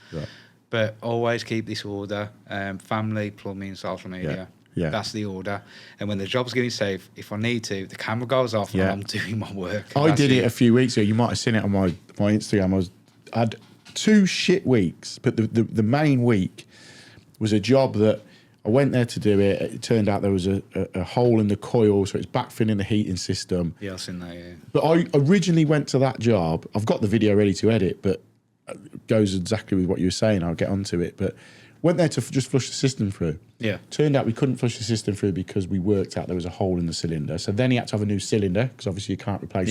but always keep this order: family, plumbing, social media. Yeah. That's the order. And when the job's getting safe, if I need to, the camera goes off and I'm doing my work. I did it a few weeks ago. You might have seen it on my Instagram. I had 2 shit weeks, but the main week was a job that I went there to do it. It turned out there was a hole in the coil, so it's backfilling the heating system. Yeah, I've seen that, yeah. But I originally went to that job. I've got the video ready to edit, but it goes exactly with what you were saying. I'll get onto it. But went there to just flush the system through. Yeah. Turned out we couldn't flush the system through because we worked out there was a hole in the cylinder. So then he had to have a new cylinder because obviously you can't replace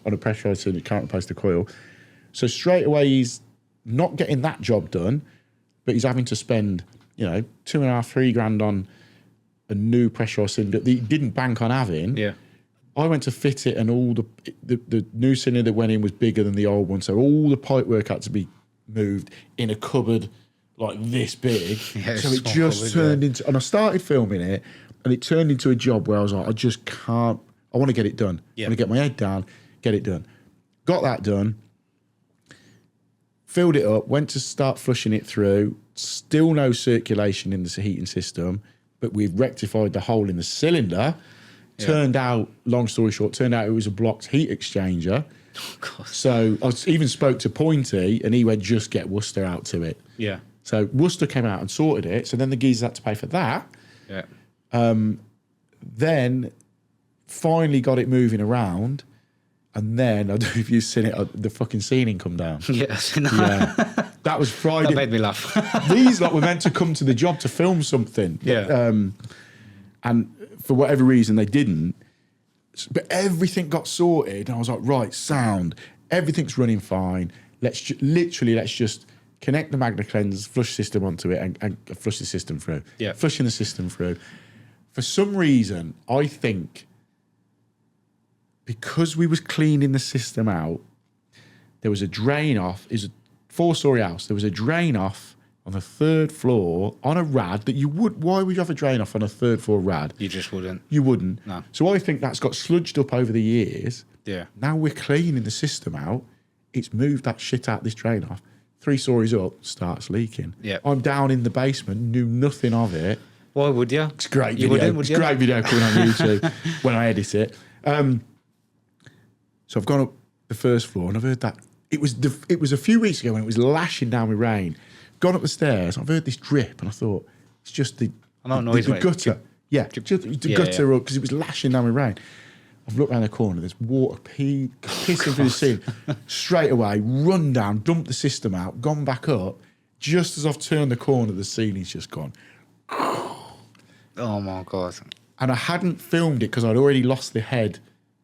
on a pressurised cylinder, you can't replace the coil. So straight away he's not getting that job done, but he's having to spend, 2.5-3 grand on a new pressurised cylinder that he didn't bank on having. Yeah. I went to fit it, and all the new cylinder that went in was bigger than the old one, so all the pipe work had to be moved in a cupboard like this big. Yeah, so it just turned into, and I started filming it, and it turned into a job where I was like, I just can't. I want to get it done. Yeah. I want to get my head down, get it done. Got that done. Filled it up, went to start flushing it through, still no circulation in the heating system, but we've rectified the hole in the cylinder. Yeah. Turned out, long story short, it was a blocked heat exchanger. Oh, God. So I even spoke to Pointy and he went, just get Worcester out to it. Yeah. So Worcester came out and sorted it. So then the geezers had to pay for that. Yeah. Then finally got it moving around. And then, I don't know if you've seen it, the fucking ceiling come down. Yes. Yeah. That was Friday. That made me laugh. These lot were meant to come to the job to film something. Yeah. And for whatever reason, they didn't. But everything got sorted. And I was like, right, sound. Everything's running fine. Let's just connect the Magna Cleanse flush system onto it and flush the system through. Yeah. Flushing the system through. For some reason, I think because we was cleaning the system out, there was a drain off. It was a 4-story house. There was a drain off on the 3rd floor on a rad that you would. Why would you have a drain off on a 3rd floor rad? You just wouldn't. You wouldn't. No. So I think that's got sludged up over the years. Yeah. Now we're cleaning the system out. It's moved that shit out this drain off. 3 stories up, starts leaking. Yeah. I'm down in the basement, knew nothing of it. Why would you? It's a great You video. wouldn't, would It's you? a great video coming on YouTube when I edit it. So I've gone up the 1st floor and I've heard that. It was a few weeks ago when it was lashing down with rain. Gone up the stairs, I've heard this drip and I thought, it's just the gutter. Yeah, just the gutter up because it was lashing down with rain. I've looked around the corner, there's water pissing through the ceiling. Straight away, run down, dumped the system out, gone back up. Just as I've turned the corner, the ceiling's just gone. Oh my God. And I hadn't filmed it because I'd already lost the head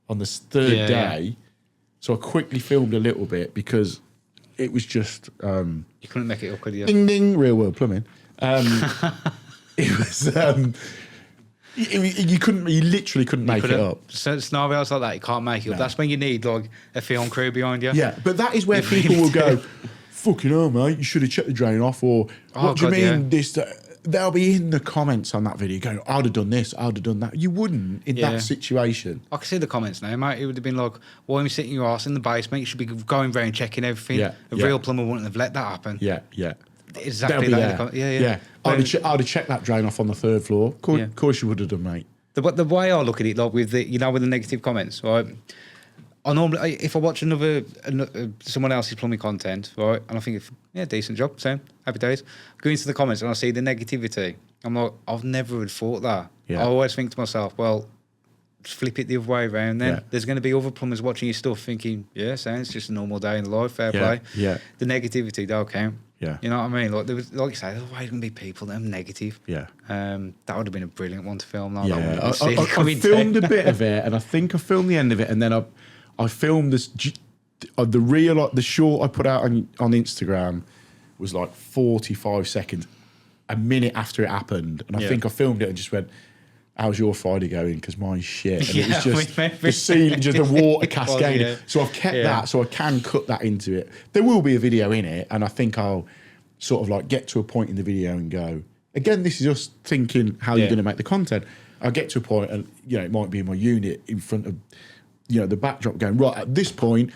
on the 3rd day. So I quickly filmed a little bit because it was just... you couldn't make it up, could you? Ding, ding, real world plumbing. It was... You literally couldn't make it up. So scenarios like that, you can't make it up. That's when you need like a film crew behind you. Yeah, but that is where people will go, fucking hell, mate, you should have checked the drain off, or what do you mean this? They'll be in the comments on that video going, I'd have done this, I'd have done that. You wouldn't in that situation. I can see the comments now, mate. It would have been like, why are you sitting your ass in the basement? You should be going around checking everything. Yeah, a real plumber wouldn't have let that happen. Yeah, yeah. Exactly that. Yeah. I'd have checked that drain off on the 3rd floor. Of course you would have done, mate. The way I look at it, like with the with the negative comments, right? I normally, if I watch another someone else's plumbing content, right, and I think, decent job, same, happy days. Go into the comments and I see the negativity. I'm like, I've never had thought that. Yeah. I always think to myself, well, just flip it the other way around. Then there's going to be other plumbers watching your stuff, thinking, sounds just a normal day in the life, fair play. Yeah. The negativity, they'll count. Yeah. You know what I mean? Like there was, like you say, there's always going to be people that are negative. Yeah. That would have been a brilliant one to film. Like, Yeah. I filmed a bit of it, and I think I filmed the end of it, and then I filmed this. The short I put out on Instagram was like 45 seconds, a minute after it happened, and I think I filmed it and just went, how's your Friday going? Because mine's shit. And it was just the ceiling, just the water cascading. So I've kept that, so I can cut that into it. There will be a video in it, and I think I'll sort of like get to a point in the video and go, again, this is us thinking how you're going to make the content. I'll get to a point and, it might be in my unit in front of, the backdrop going, right, at this point,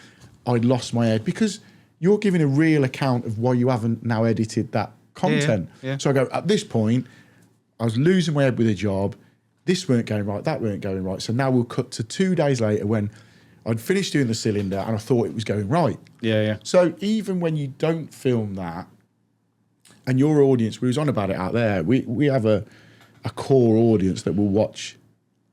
I'd lost my head because you're giving a real account of why you haven't now edited that content. Yeah. So I go, at this point, I was losing my head with a job. This weren't going right, that weren't going right. So now we'll cut to 2 days later when I'd finished doing the cylinder and I thought it was going right. Yeah. So even when you don't film that, and your audience, we was on about it out there, we have a core audience that will watch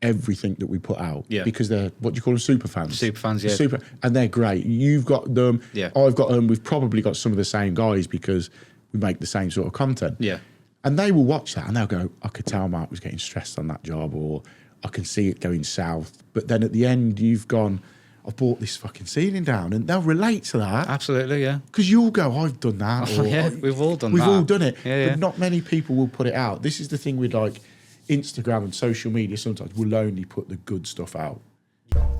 everything that we put out. Yeah. Because they're, what do you call them, super fans? Super fans, yeah. And they're great. You've got them, I've got them, we've probably got some of the same guys because we make the same sort of content. Yeah. And they will watch that and they'll go, I could tell Mark was getting stressed on that job, or I can see it going south. But then at the end, you've gone, I've brought this fucking ceiling down, and they'll relate to that. Absolutely, yeah. Because you'll go, I've done that. Or, we've all done that. We've all done it. Yeah. But not many people will put it out. This is the thing with like Instagram and social media. Sometimes we'll only put the good stuff out.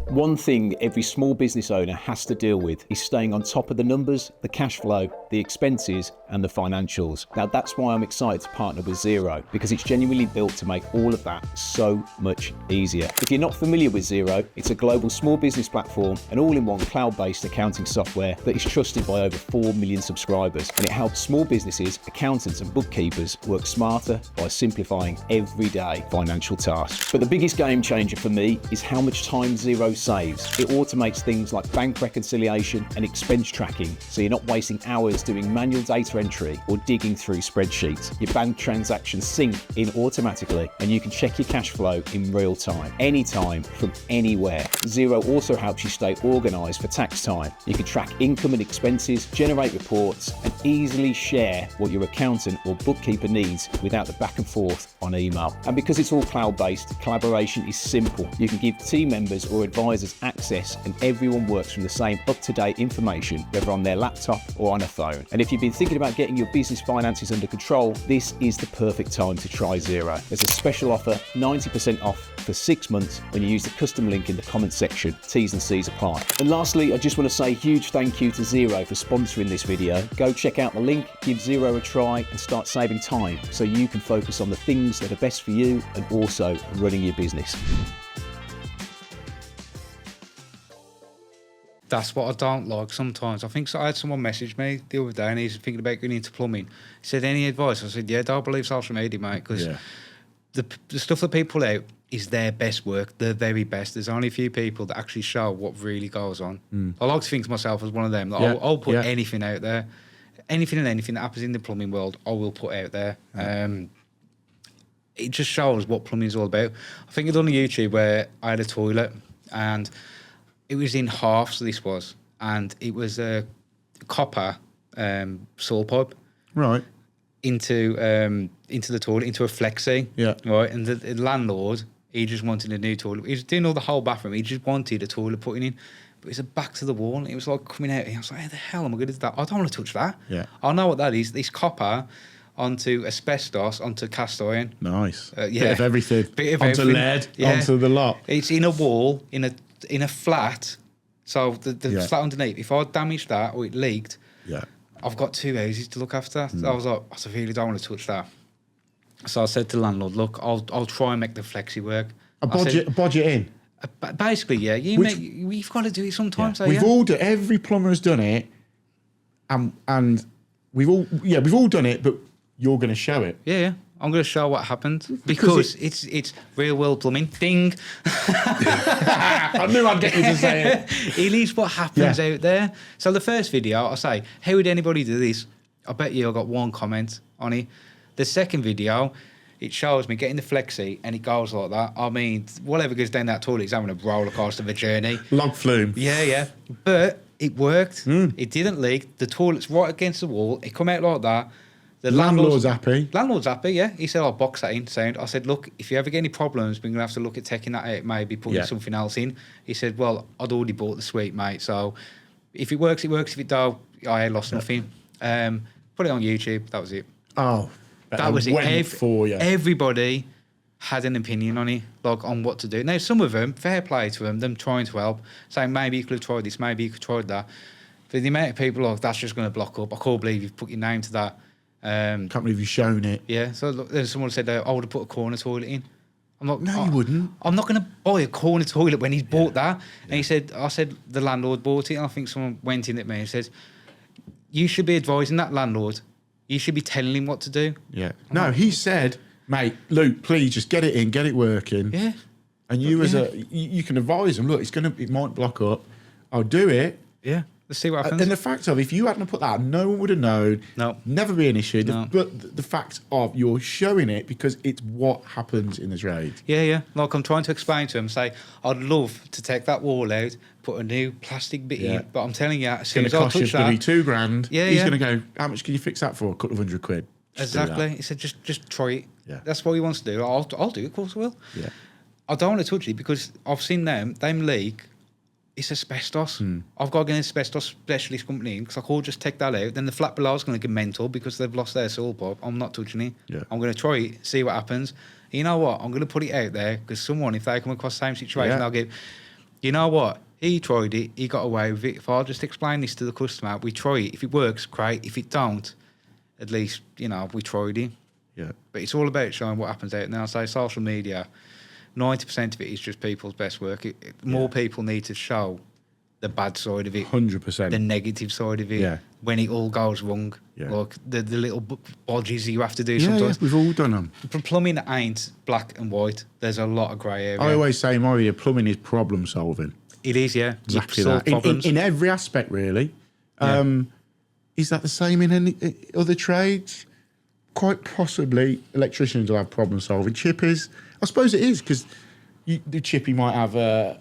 One thing every small business owner has to deal with is staying on top of the numbers, the cash flow, the expenses, and the financials. Now that's why I'm excited to partner with Xero, because it's genuinely built to make all of that so much easier. If you're not familiar with Xero, it's a global small business platform, an all-in-one cloud-based accounting software that is trusted by over 4 million subscribers, and it helps small businesses, accountants, and bookkeepers work smarter by simplifying everyday financial tasks. But the biggest game changer for me is how much time Xero saves. It automates things like bank reconciliation and expense tracking, so you're not wasting hours doing manual data entry or digging through spreadsheets. Your bank transactions sync in automatically, and you can check your cash flow in real time, anytime, from anywhere. Xero also helps you stay organised for tax time. You can track income and expenses, generate reports, and easily share what your accountant or bookkeeper needs without the back and forth on email. And because it's all cloud-based, collaboration is simple. You can give team members or advisors access, and everyone works from the same up-to-date information, whether on their laptop or on a phone. And if you've been thinking about getting your business finances under control, this is the perfect time to try Xero. There's a special offer, 90% off for 6 months when you use the custom link in the comments section. T's and C's apply. And lastly, I just want to say a huge thank you to Xero for sponsoring this video. Go check out the link, give Xero a try, and start saving time so you can focus on the things that are best for you and also running your business. That's what I don't like sometimes. I think so. I had someone message me the other day and he's thinking about going into plumbing. He said, any advice? I said, yeah, don't believe social media, mate, because the stuff that people put out is their best work, the very best. There's only a few people that actually show what really goes on. I like to think of myself as one of them. Like, I'll put anything out there. Anything and anything that happens in the plumbing world, I will put out there. It just shows what plumbing is all about. I think I've done a YouTube where I had a toilet and it was in halves, this was, and it was a copper saw pipe. Right. Into the toilet, into a flexi. Yeah. Right. And the landlord, he just wanted a new toilet. He was doing all the whole bathroom. He just wanted a toilet putting in. But it was back to the wall. It was like coming out. I was like, how the hell am I going to do that? I don't want to touch that. Yeah. I know what that is. This copper onto asbestos, onto cast iron. Nice. Yeah. Bit of everything. Bit of onto everything. lead, Yeah. onto the lot. It's in a wall, in a flat. So the flat underneath, if I damaged that or it leaked, I've got 2 houses to look after. So I was like, I really don't want to touch that. So I said to the landlord, look, I'll try and make the flexi work. A budget in. Basically, yeah. You've got to do it sometimes. Yeah. We've all done. Every plumber has done it, and we've all done it. But you're going to show it. Yeah. I'm going to show what happened because it's real world plumbing. Ding. I knew I'd get you to say it. It is what happens out there. So the first video, I say, how would anybody do this? I bet you I got 1 comment on it. The second video, it shows me getting the flexi and it goes like that. I mean, whatever goes down that toilet is having a roller coaster of a journey. Log flume. Yeah. But it worked. It didn't leak. The toilet's right against the wall. It come out like that. The landlord's happy. Landlord's happy, yeah. He said, I'll box that in. Sound. I said, look, if you ever get any problems, we're going to have to look at taking that out, maybe putting something else in. He said, well, I'd already bought the suite, mate. So if it works, it works. If it don't, I lost nothing. Put it on YouTube. That was it. Oh, that was it. For you. Everybody had an opinion on it, like on what to do. Now, some of them, fair play to them trying to help, saying maybe you could have tried this, maybe you could have tried that. For the amount of people, like, that's just going to block up. I can't believe you've put your name to that. Can't believe you've shown it. Yeah, so look, then someone said, I would have put a corner toilet in. I'm like, no, you wouldn't. I'm not going to buy a corner toilet when he's bought that. And he said, I said, the landlord bought it. And I think someone went in at me and said, you should be advising that landlord. You should be telling him what to do. Yeah. No, he said, mate, Luke, please just get it in, get it working. Yeah. And you can advise him, look, it might block up. I'll do it. Yeah. Let's see what happens. And the fact of, if you hadn't put that, no one would have known. No. Never be an issue. No. But the fact of you're showing it because it's what happens in the trade. Yeah. Like I'm trying to explain to him, say, I'd love to take that wall out, put a new plastic bit in, but I'm telling you, as soon as I touch that... It's going to cost you $2,000. Yeah, He's going to go, how much can you fix that for? A couple of £100. Exactly. He said, just try it. Yeah. That's what he wants to do. I'll do it, of course I will. Yeah. I don't want to touch it because I've seen them leak. It's asbestos. I've got to get an asbestos specialist company in because I can't just take that out. Then the flat below is going to get mental because they've lost their soul pipe. I'm not touching it. Yeah. I'm going to try it, see what happens. You know what? I'm going to put it out there because someone, if they come across the same situation, they'll go, you know what? He tried it. He got away with it. If I just explain this to the customer, we try it. If it works, great. If it don't, at least, we tried it. Yeah. But it's all about showing what happens out now. So social media... 90% of it is just people's best work. More people need to show the bad side of it. 100%. The negative side of it. Yeah. When it all goes wrong. Yeah. Like the little bodges you have to do sometimes. Yeah, we've all done them. Plumbing ain't black and white. There's a lot of grey area. I always say, Mario, plumbing is problem solving. It is, yeah. Exactly Solve that. problems. In every aspect, really. Is that the same in any other trades? Quite possibly, electricians will have problem solving. Chippers, I suppose it is, because the chippy might have a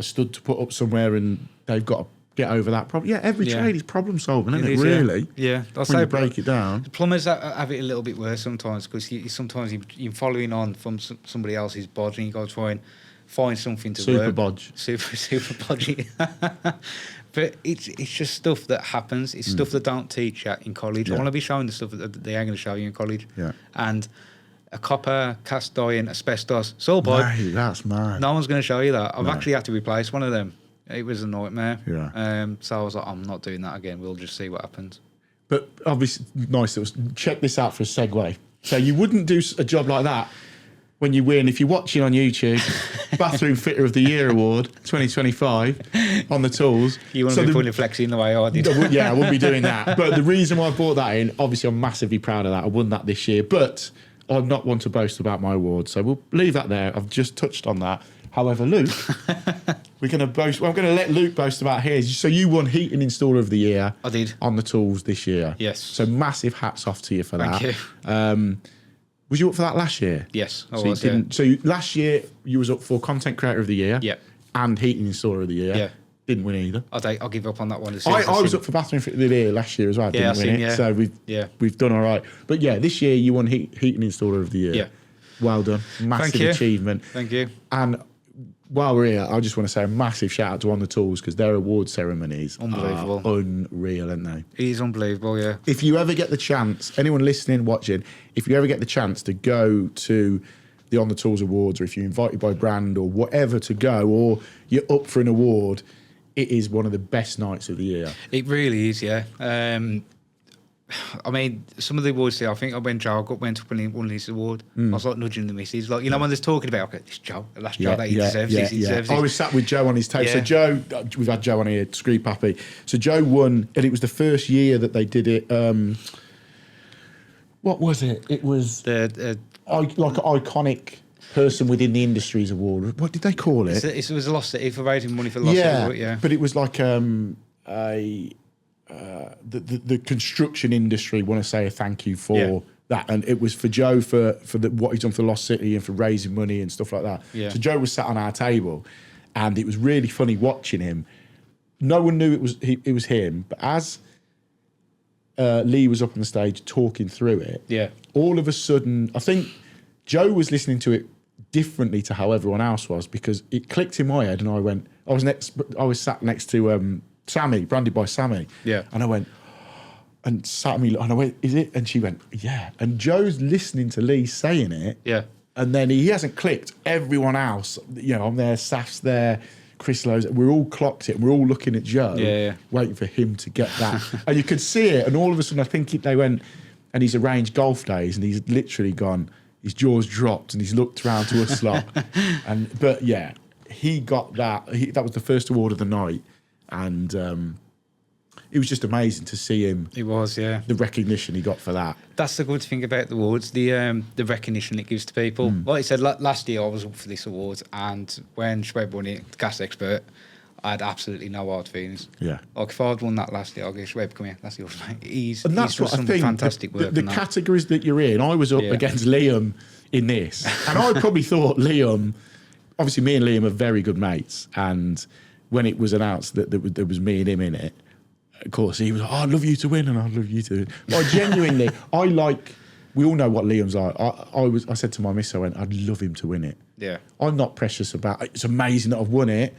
stud to put up somewhere, and they've got to get over that problem. Yeah, every trade is problem solving, isn't it? Really? Yeah. When you break it down. The plumbers have it a little bit worse sometimes, because sometimes you're following on from somebody else's bodge, and you got to try and find something to Super work. bodge. Super bodgy. But it's just stuff that happens. It's stuff that don't teach you in college. I want to be showing the stuff that they are going to show you in college. Yeah. And a copper, cast iron, asbestos, soul boy. Mate, that's mad. No one's going to show you that. I've actually had to replace one of them. It was a nightmare. Yeah. So I was like, I'm not doing that again. We'll just see what happens. But obviously, nice. Check this out for a segue. So you wouldn't do a job like that when you win. If you're watching on YouTube, Bathroom Fitter of the Year Award 2025 on the tools. You want to be putting flexi in the way I did. Yeah, I wouldn't be doing that. But the reason why I brought that in, obviously I'm massively proud of that. I won that this year, but I'm not one to boast about my award. So we'll leave that there. I've just touched on that. However, Luke, we're going to boast. Well, I'm going to let Luke boast about his. So you won Heating Installer of the Year. I did. On the tools this year. Yes. So massive hats off to you for that. Thank you. Was you up for that last year? Yes, I So was. Last year you was up for Content Creator of the Year. Yeah. And Heating Installer of the Year. Yeah. Didn't win either. I'll give up on that one. I was up for Bathroom Fitter of the Year last year as well. Didn't win it. So we've done all right. But yeah, this year you won Heating Installer of the Year. Yeah. Well done. Massive achievement. Thank you. And while we're here, I just want to say a massive shout out to On the Tools, because their award ceremonies Unbelievable. are unreal, aren't they? It is unbelievable, yeah. If you ever get the chance, anyone listening, watching, if you ever get the chance to go to the On the Tools Awards, or if you're invited by brand or whatever to go, or you're up for an award, it is one of the best nights of the year. It really is, yeah. I mean, some of the awards there, I think when Joe went up and won this award, I was like nudging the missus. Like, you know, when they're talking about, okay, this Joe, the last Joe that he deserves this, he deserves this. I was sat with Joe on his tape. Yeah. So Joe, we've had Joe on here, Screep Happy. So Joe won, and it was the first year that they did it. What was it? It was like an iconic person within the industries award. What did they call it? It was a lost city for raising money for lost city. Yeah, but it was like the construction industry want to say a thank you for that, and it was for Joe for what he's done for Lost City and for raising money and stuff like that. Yeah. So Joe was sat on our table, and it was really funny watching him. No one knew it was him, but as Lee was up on the stage talking through it, all of a sudden, I think Joe was listening to it differently to how everyone else was, because it clicked in my head, and I was sat next to Sammy, branded by Sammy. Yeah. And I went, and Sammy, and I went, is it? And she went, yeah. And Joe's listening to Lee saying it. Yeah. And then he hasn't clicked. Everyone else, you know, I'm there, Saf's there, Chris Lowe's, we're all clocked it. We're all looking at Joe, waiting for him to get that. And you could see it. And all of a sudden, I think they went, and he's arranged golf days, and he's literally gone, his jaw's dropped, and he's looked around to us lot. But yeah, he got that. That was the first award of the night. And it was just amazing to see him. It was, yeah. The recognition he got for that. That's the good thing about the awards, the recognition it gives to people. Like I said, last year I was up for this award, and when Schweb won it, the gas expert, I had absolutely no hard feelings. Yeah. Like, if I'd won that last year, I'd go, Schweb, come here, that's yours, mate. He's And that's done what I some think. fantastic work. The categories that you're in, I was up against Liam in this. And I probably thought Liam, obviously me and Liam are very good mates, and when it was announced that there was me and him in it, of course, he was like, oh, I'd love you to win, and I'd love you to win. But genuinely, we all know what Liam's like. I said to my miss, I went, I'd love him to win it. Yeah. I'm not precious about it. It's amazing that I've won it,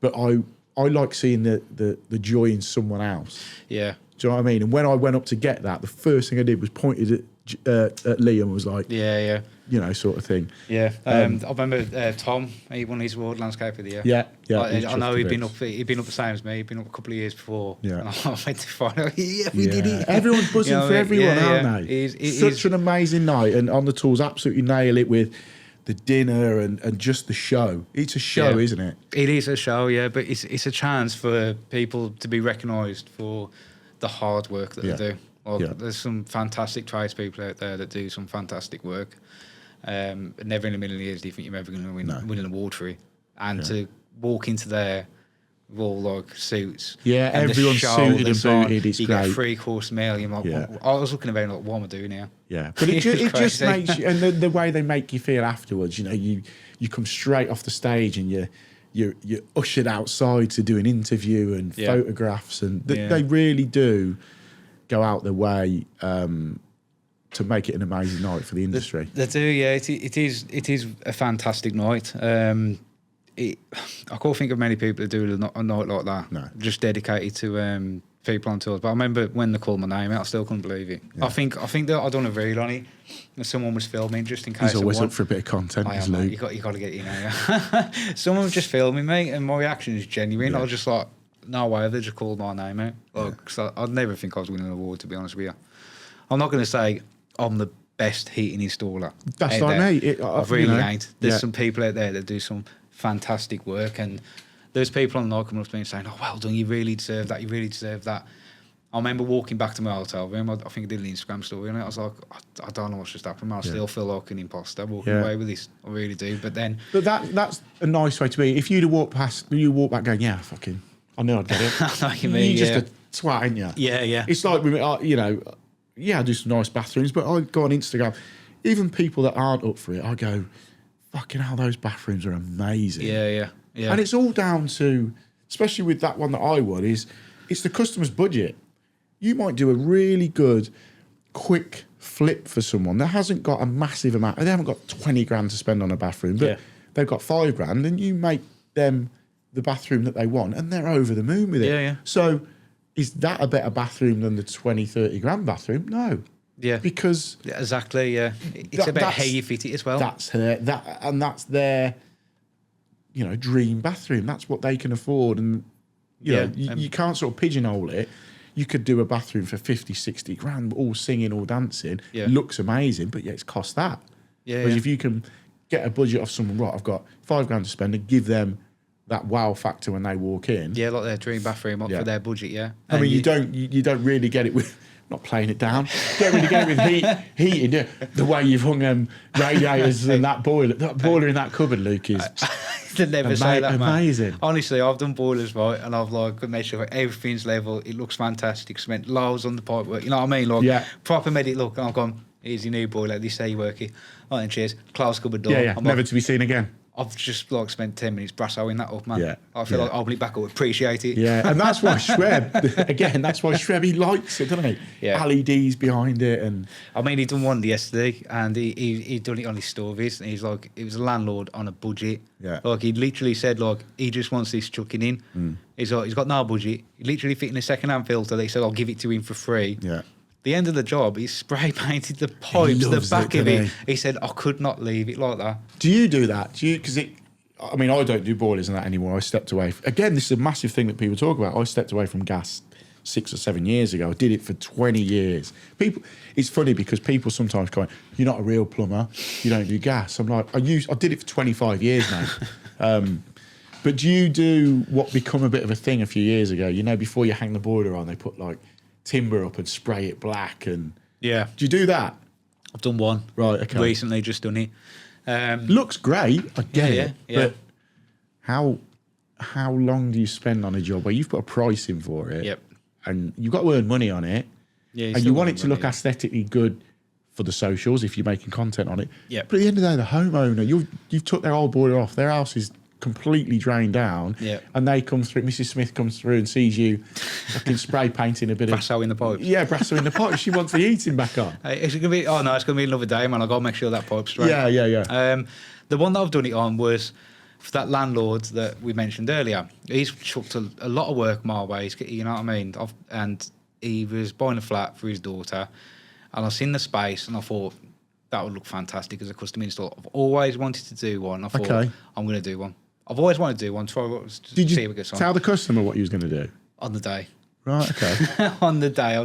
but I like seeing the joy in someone else. Yeah. Do you know what I mean? And when I went up to get that, the first thing I did was pointed at Liam and was like, yeah. You know, sort of thing. Yeah, I remember Tom. He won his award, Landscape of the Year. Yeah. Like, I know he'd been up the same as me. He'd been up a couple of years before. Yeah. And I went to find out. Yeah, we did it. Everyone's buzzing for everyone, aren't they? Such an amazing night, and On the Tools absolutely nail it with the dinner and just the show. It's a show, isn't it? It is a show, yeah, but it's a chance for people to be recognised for the hard work that they do. There's some fantastic tradespeople out there that do some fantastic work. Never in a million years do you think you're ever going to win an award for it. And to walk into there with all like suits. Yeah, and the everyone's show suited and that's on, booted. It's you great. get a 3-course meal. You're like, Yeah. I was looking around like, what am I doing here? Yeah, but it It's just crazy. makes you, and the way they make you feel afterwards, you know, you come straight off the stage and you're ushered outside to do an interview and Yeah. photographs, and Yeah. they really do go out their way to make it an amazing night for the industry. They do, yeah. It is a fantastic night. I can't think of many people who do a night like that. No. Just dedicated to people on tours. But I remember when they called my name out, I still couldn't believe it. Yeah. I think that I'd done a reel on it, and someone was filming just in case. He's always I up for a bit of content, I is am, mate. Luke. You got to get in there. Someone was just filming me, and my reaction is genuine. Yeah. I was just like, no way, they just called my name out. Like, 'cause I'd never think I was winning an award, to be honest with you. I'm not going to say I'm the best heating installer. That's out like there. me. I you really know, ain't. There's yeah. some people out there that do some fantastic work, and there's people on the night coming up to me and saying, "Oh, well done, you really deserve that. You really deserve that." I remember walking back to my hotel room. I think I did an Instagram story on it. I was like, I don't know what's just happened. I still feel like an imposter walking Yeah. away with this. I really do. But then, But that's a nice way to be. If you'd have walked past, you walk back going, yeah, fucking, I knew I'd get it. I know what you mean. You're just Yeah. a twat, ain't you? Yeah, yeah. It's like, you know, yeah, I do some nice bathrooms, but I go on Instagram. Even people that aren't up for it, I go, fucking hell, those bathrooms are amazing. Yeah. And it's all down to, especially with that one that I won, it's the customer's budget. You might do a really good, quick flip for someone that hasn't got a massive amount. They haven't got 20 grand to spend on a bathroom, but Yeah. they've got 5 grand, and you make them the bathroom that they want, and they're over the moon with it. Yeah. So is that a better bathroom than the 20, 30 grand bathroom? No. Yeah. Because Yeah, exactly. Yeah. It's about how you fit it as well. that's their you know, dream bathroom. That's what they can afford, and you know, you can't sort of pigeonhole it. You could do a bathroom for 50, 60 grand, all singing, all dancing. Yeah. Looks amazing, but yeah, it's cost that. Yeah, Whereas yeah. if you can get a budget off someone, right, I've got 5 grand to spend, and give them that wow factor when they walk in. Yeah, like their dream bathroom up Yeah. for their budget. Yeah. I And mean, you don't really get it with, not playing it down, don't really get it with heating, do you? The way you've hung radiators and that boiler in that cupboard, Luke, is They never say that, man. amazing. Honestly, I've done boilers, right, and I've like made sure everything's level. It looks fantastic. Spent loads on the pipe work. You know what I mean? Like, Yeah. proper made it look. And I've gone, here's your new boiler. They say you work it. Oh, then cheers. Close cupboard door. Yeah, I'm never like, to be seen again. I've just like spent 10 minutes brassoing that up, man. Yeah, I feel yeah. like I'll be back up, appreciate it. Yeah, and that's why Shreb, again, that's why Shreb, he likes it, doesn't he? Yeah. LEDs behind it, and I mean, he done one yesterday, and he done it on his stories, and he's like, it was a landlord on a budget. Yeah. Like, he literally said, like, he just wants this chucking in. He's like, he's got no budget. He literally fit in a second-hand filter. They said, I'll give it to him for free. yeah. The end of the job, he spray painted the pipes, the loves back it, of doesn't it. He said, I could not leave it like that. Do you do that? Do you, because I mean, I don't do boilers and that anymore. I stepped away. Again, this is a massive thing that people talk about. I stepped away from gas 6 or 7 years ago. I did it for 20 years. It's funny because people sometimes go, you're not a real plumber, you don't do gas. I'm like, I did it for 25 years now. But do you do what become a bit of a thing a few years ago? You know, before you hang the boiler on, they put like timber up and spray it black. And Yeah. do you do that? I've done one. Right, okay. Recently, just done it. Looks great, I get Yeah, it. yeah. But how long do you spend on a job where you've put a price in for it? Yep. And you've got to earn money on it. Yeah, and you want it to look aesthetically good for the socials if you're making content on it. Yep. But at the end of the day, the homeowner, you've took their old boiler off. Their house is completely drained down. Yep. And they come through, Mrs. Smith comes through and sees you fucking spray painting a bit of Brasso in the pipes. Yeah, brasso in the pipe. She wants the heating back on. Is it gonna be? Oh no, it's gonna be another day, man. I gotta make sure that pipe's straight. Yeah. The one that I've done it on was for that landlord that we mentioned earlier. He's chucked a lot of work my way. You know what I mean? And he was buying a flat for his daughter, and I seen the space, and I thought that would look fantastic as a custom install. I've always wanted to do one. I thought Okay. I'm gonna do one. I've always wanted to do one. Did see you what gets on tell the customer what you was going to do? on the day. Right, okay. On the day,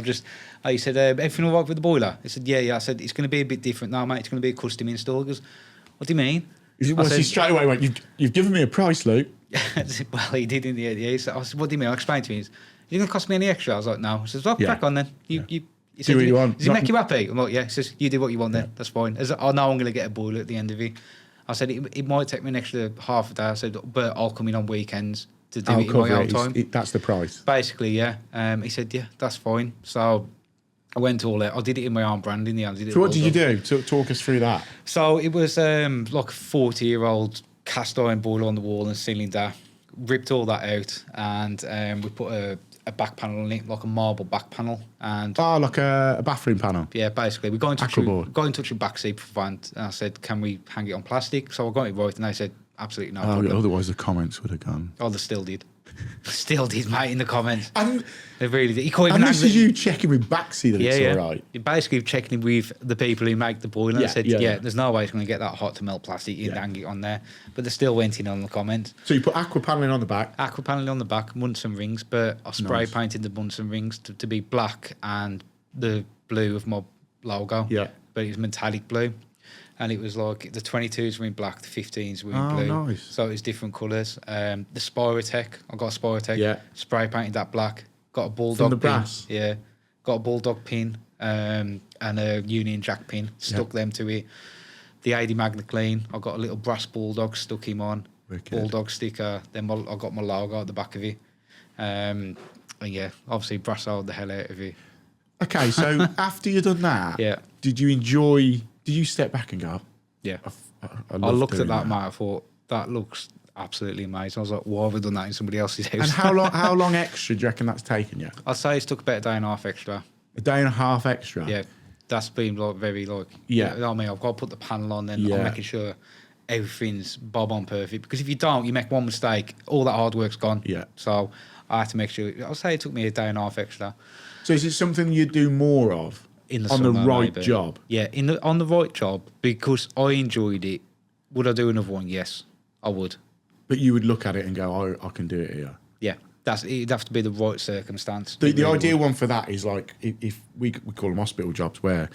he said, everything all right with the boiler? I said, yeah. I said, it's going to be a bit different now, mate. It's going to be a custom install. He goes, what do you mean? He straight away went, you've given me a price, Luke. I said, well, he did in the end. Yeah. I said, what do you mean? I explained to him. Is it going to cost me any extra? I was like, no. He says, well, Yeah. crack on then. He Do what you want. Does it make you happy? I'm like, yeah. He says, you do what you want then. That's fine. I know I'm going to get a boiler at the end of it. I said, it might take me an extra half a day. I said, but I'll come in on weekends to do it in my own time. That's the price. Basically, yeah. He said, yeah, that's fine. So I went all out. I did it in my own brand in the end. So what did you do? Talk us through that. So it was like a 40-year-old cast iron boiler on the wall and ceiling that. Ripped all that out, and we put a back panel on it, like a marble back panel. And like a bathroom panel. yeah, basically, we got in touch Aquaboard. with backseat for van, and I said, can we hang it on plastic? So I got it right, and they said, absolutely no problem. Otherwise the comments would have gone. Oh, they still did. Still did, mate, in the comments. And They really did. He couldn't even this hang is it. you checking with Baxi that it's all right. You're basically checking with the people who make the boiler. Yeah, I said, yeah. there's no way it's going to get that hot to melt plastic. You hang it on there. But they still went in on the comments. So you put aqua paneling on the back. Aqua paneling on the back, Munson rings, but I spray painted the Munson rings to be black and the blue of my logo. Yeah. But it was metallic blue. And it was like the 22s were in black, the 15s were in blue. Nice. So it was different colours. The Spirotech, I got a Spirotech. Yeah. Spray painted that black. Got a bulldog From the pin. brass? Yeah. Got a bulldog pin and a Union Jack pin. Stuck them to it. The AD Magna Clean, I got a little brass bulldog, stuck him on. Wicked. Bulldog sticker. Then I got my logo at the back of it. And yeah, obviously brass out the hell out of it. Okay, so after you've done that, Yeah. did you step back and go, Yeah. I I love looked at doing that, mate. I thought, that looks absolutely amazing. I was like, why have I done that in somebody else's house? And how long extra do you reckon that's taken you? I'd say it's took about a day and a half extra. A day and a half extra? Yeah. That's been like very like, Yeah. You know what I mean? I've got to put the panel on, then Yeah. I'm making sure everything's bob on perfect. Because if you don't, you make one mistake, all that hard work's gone. Yeah. So I had to make sure. I'll say it took me a day and a half extra. So is it something you do more of In the on the summer, right maybe. job? Yeah, on the right job, because I enjoyed it. Would I do another one? Yes, I would. But you would look at it and go, I can do it here. Yeah, it'd have to be the right circumstance. The It really ideal would. one for that is like if we call them hospital jobs where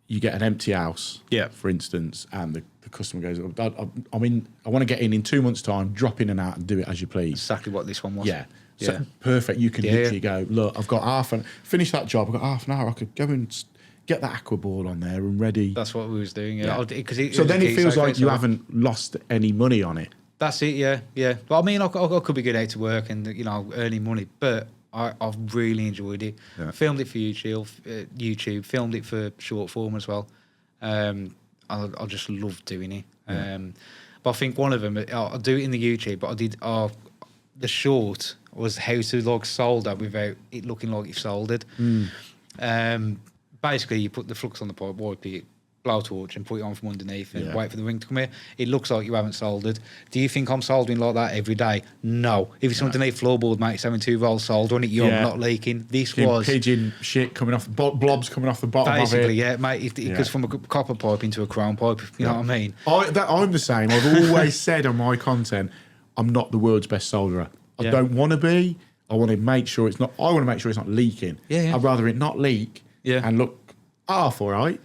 you get an empty house, Yeah. for instance, and the customer goes, I want to get in 2 months' time, drop in and out and do it as you please. Exactly what this one was. Yeah. So Yeah. perfect. You can Yeah, literally go, look, I've got finish that job. I've got half an hour. I could go and get that aqua board on there and ready. That's what we was doing. Yeah. Yeah. Because So then it feels like you haven't lost any money on it. That's it. Yeah, yeah. But I mean, I could be going out to work and earning money, but I've really enjoyed it. Yeah. Filmed it for YouTube. Filmed it for short form as well. I just love doing it. Yeah. But I think one of them, I'll do it in the YouTube. But I did the short was how to like solder without it looking like you've soldered. Basically, you put the flux on the pipe, wipe it, blow torch, and put it on from underneath, and Yeah. wait for the ring to come here. It looks like you haven't soldered. Do you think I'm soldering like that every day? No. If it's underneath floorboard, mate, it's having 2 rolls solder on it, you're Yeah. not leaking. This was Pigeon shit coming off, blobs coming off the bottom basically, of it. yeah, mate. If it goes from a copper pipe into a crown pipe, you know what I mean? I'm the same. I've always said on my content, I'm not the world's best solderer. I Yeah. don't want to be. I want to make sure it's not. I want to make sure it's not leaking. Yeah, yeah. I'd rather it not leak. Yeah. And look half all right.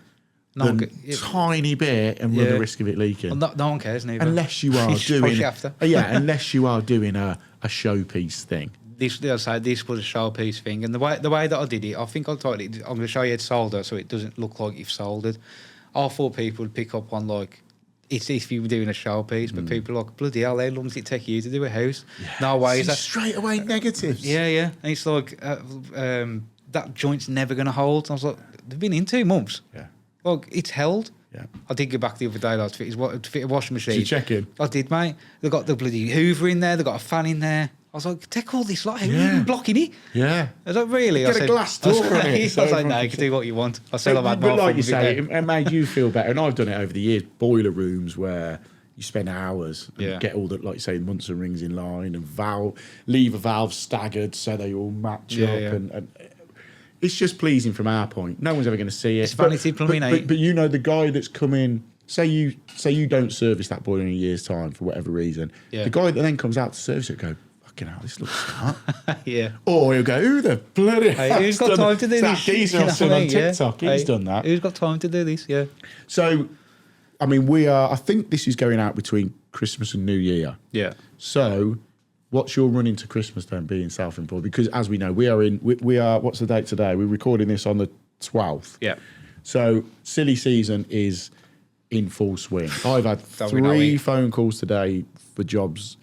No than one ca- tiny bit and run Yeah. the risk of it leaking. Well, no one cares, neither. Unless you are Just doing, push after. unless you are doing a showpiece thing. This was a showpiece thing, and the way that I did it, I think I'll title it. I'm going to show you how to solder, so it doesn't look like you've soldered. I thought people would pick up on like it's if you were doing a showpiece, but people are like, bloody hell, how long does it take you to do a house? No way. Is that Straight away negatives. Yeah, yeah. And it's like that joint's never going to hold. I was like, they've been in 2 months. Yeah. Well, it's held. Yeah. I did go back the other day like, to fit a washing machine. Did you check in? I did, mate. They got the bloody Hoover in there. They got a fan in there. I was like, take all this lot. How are Yeah. you blocking it? Yeah. I was like, really? Get a glass door on it, I was so like, no, everyone you can can do what you want. I said I've had But more like fun you with say, it. it made you feel better. And I've done it over the years. Boiler rooms where you spend hours and Yeah. get all the, like you say, Munson rings in line and lever valves staggered so they all match Yeah, up. yeah. And it's just pleasing from our point. No one's ever going to see it. It's vanity plumbing, eh? but you know, the guy that's come in, say you don't service that boiler in a year's time for whatever reason. Yeah. The guy that then comes out to service it go, fucking hell, this looks smart. Yeah. Or he'll go, who the bloody hell? Hey, who's got time to do It's that this? geezer You know I've seen what I on mean? Yeah. TikTok. He's Hey, done that. Who's got time to do this? Yeah. So, I mean, I think this is going out between Christmas and New Year. Yeah. So, what's your run into Christmas then, being self-employed? Because as we know, we are, what's the date today? We're recording this on the 12th. Yeah. So, silly season is in full swing. I've had Don't we know 3 it? phone calls today for jobs.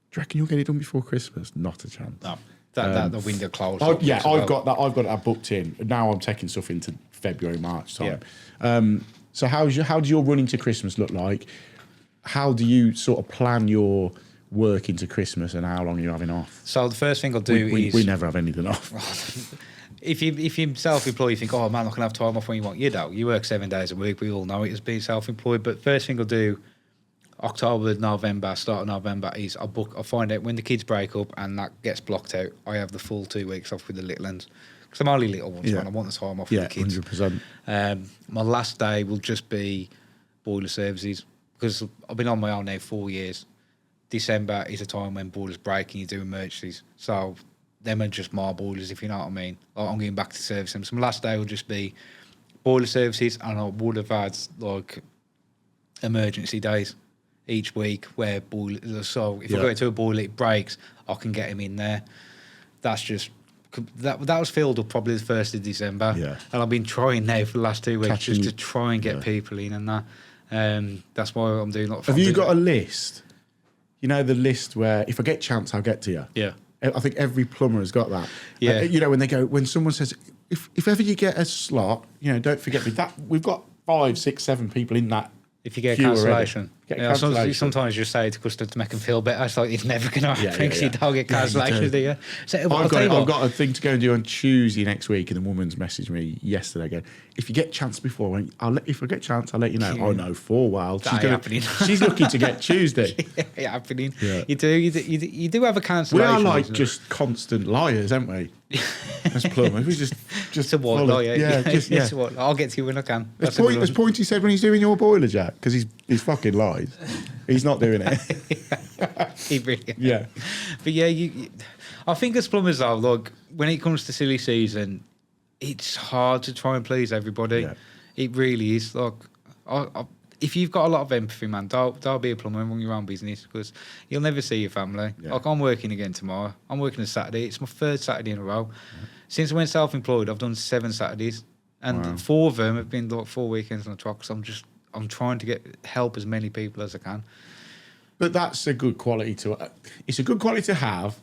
Do you reckon you'll get it done before Christmas? Not a chance. No, that the window closed. I've got that booked in. Now I'm taking stuff into February, March time. So how does your run into Christmas look like? How do you sort of plan your work into Christmas, and how long are you having off? So the first thing I'll do is we never have anything off. if you're self-employed, you think, oh man, I can have time off when you want. You don't. You work 7 days a week. We all know it as being self-employed. But first thing I'll do, October, November, start of November, is I'll find out when the kids break up and that gets blocked out. I have the full 2 weeks off with the little ones. Because I'm only little ones, man. I want the time off with the kids. 100%. My last day will just be boiler services, because I've been on my own now 4 years. December is a time when boilers break and you do emergencies. So them are just more boilers, if you know what I mean. Like, I'm going back to service them. So my last day will just be boiler services, and I would have had like emergency days each week where boiler. So if I go into a boiler, it breaks, I can get him in there. That's just that was filled up probably the 1st of December. Yeah. And I've been trying now for the last 2 weeks just to try and get people in and that. That's why I'm doing. Have you got a list? You know, the list where if I get a chance, I'll get to you. Yeah. I think every plumber has got that. Yeah. You know, when someone says, if ever you get a slot, you know, don't forget me. That we've got 5, 6, 7 people in that. If you get a queue cancellation. already. Sometimes you say to customers to make them feel better. It's like it's never going to happen because you don't get Yeah, you cancellations, do you? So, I've got a thing to go and do on Tuesday next week, and the woman's messaged me yesterday going, if you get a chance before, if I get a chance, I'll let you know. Oh no, for a while. She's looking to get Tuesday. happening. Yeah. You do have a We cancellation. are like just constant liars, aren't we? As plumbers, we just a white follow. lie, It's a white lie. I'll get to you when I can. As Pointy said when he's doing your boiler, Jack, because he's fucking lies. He's not doing it. He really is. Yeah. But yeah, I think as plumbers though, like when it comes to silly season, it's hard to try and please everybody. Yeah. It really is. Like, if you've got a lot of empathy, man, don't be a plumber and run your own business, because you'll never see your family. Yeah. Like, I'm working again tomorrow. I'm working a Saturday. It's my 3rd Saturday in a row. Yeah. Since I went self-employed, I've done 7 Saturdays, and 4 of them have been like 4 weekends on the truck. So I'm trying to help as many people as I can. But that's a good quality it's a good quality to have,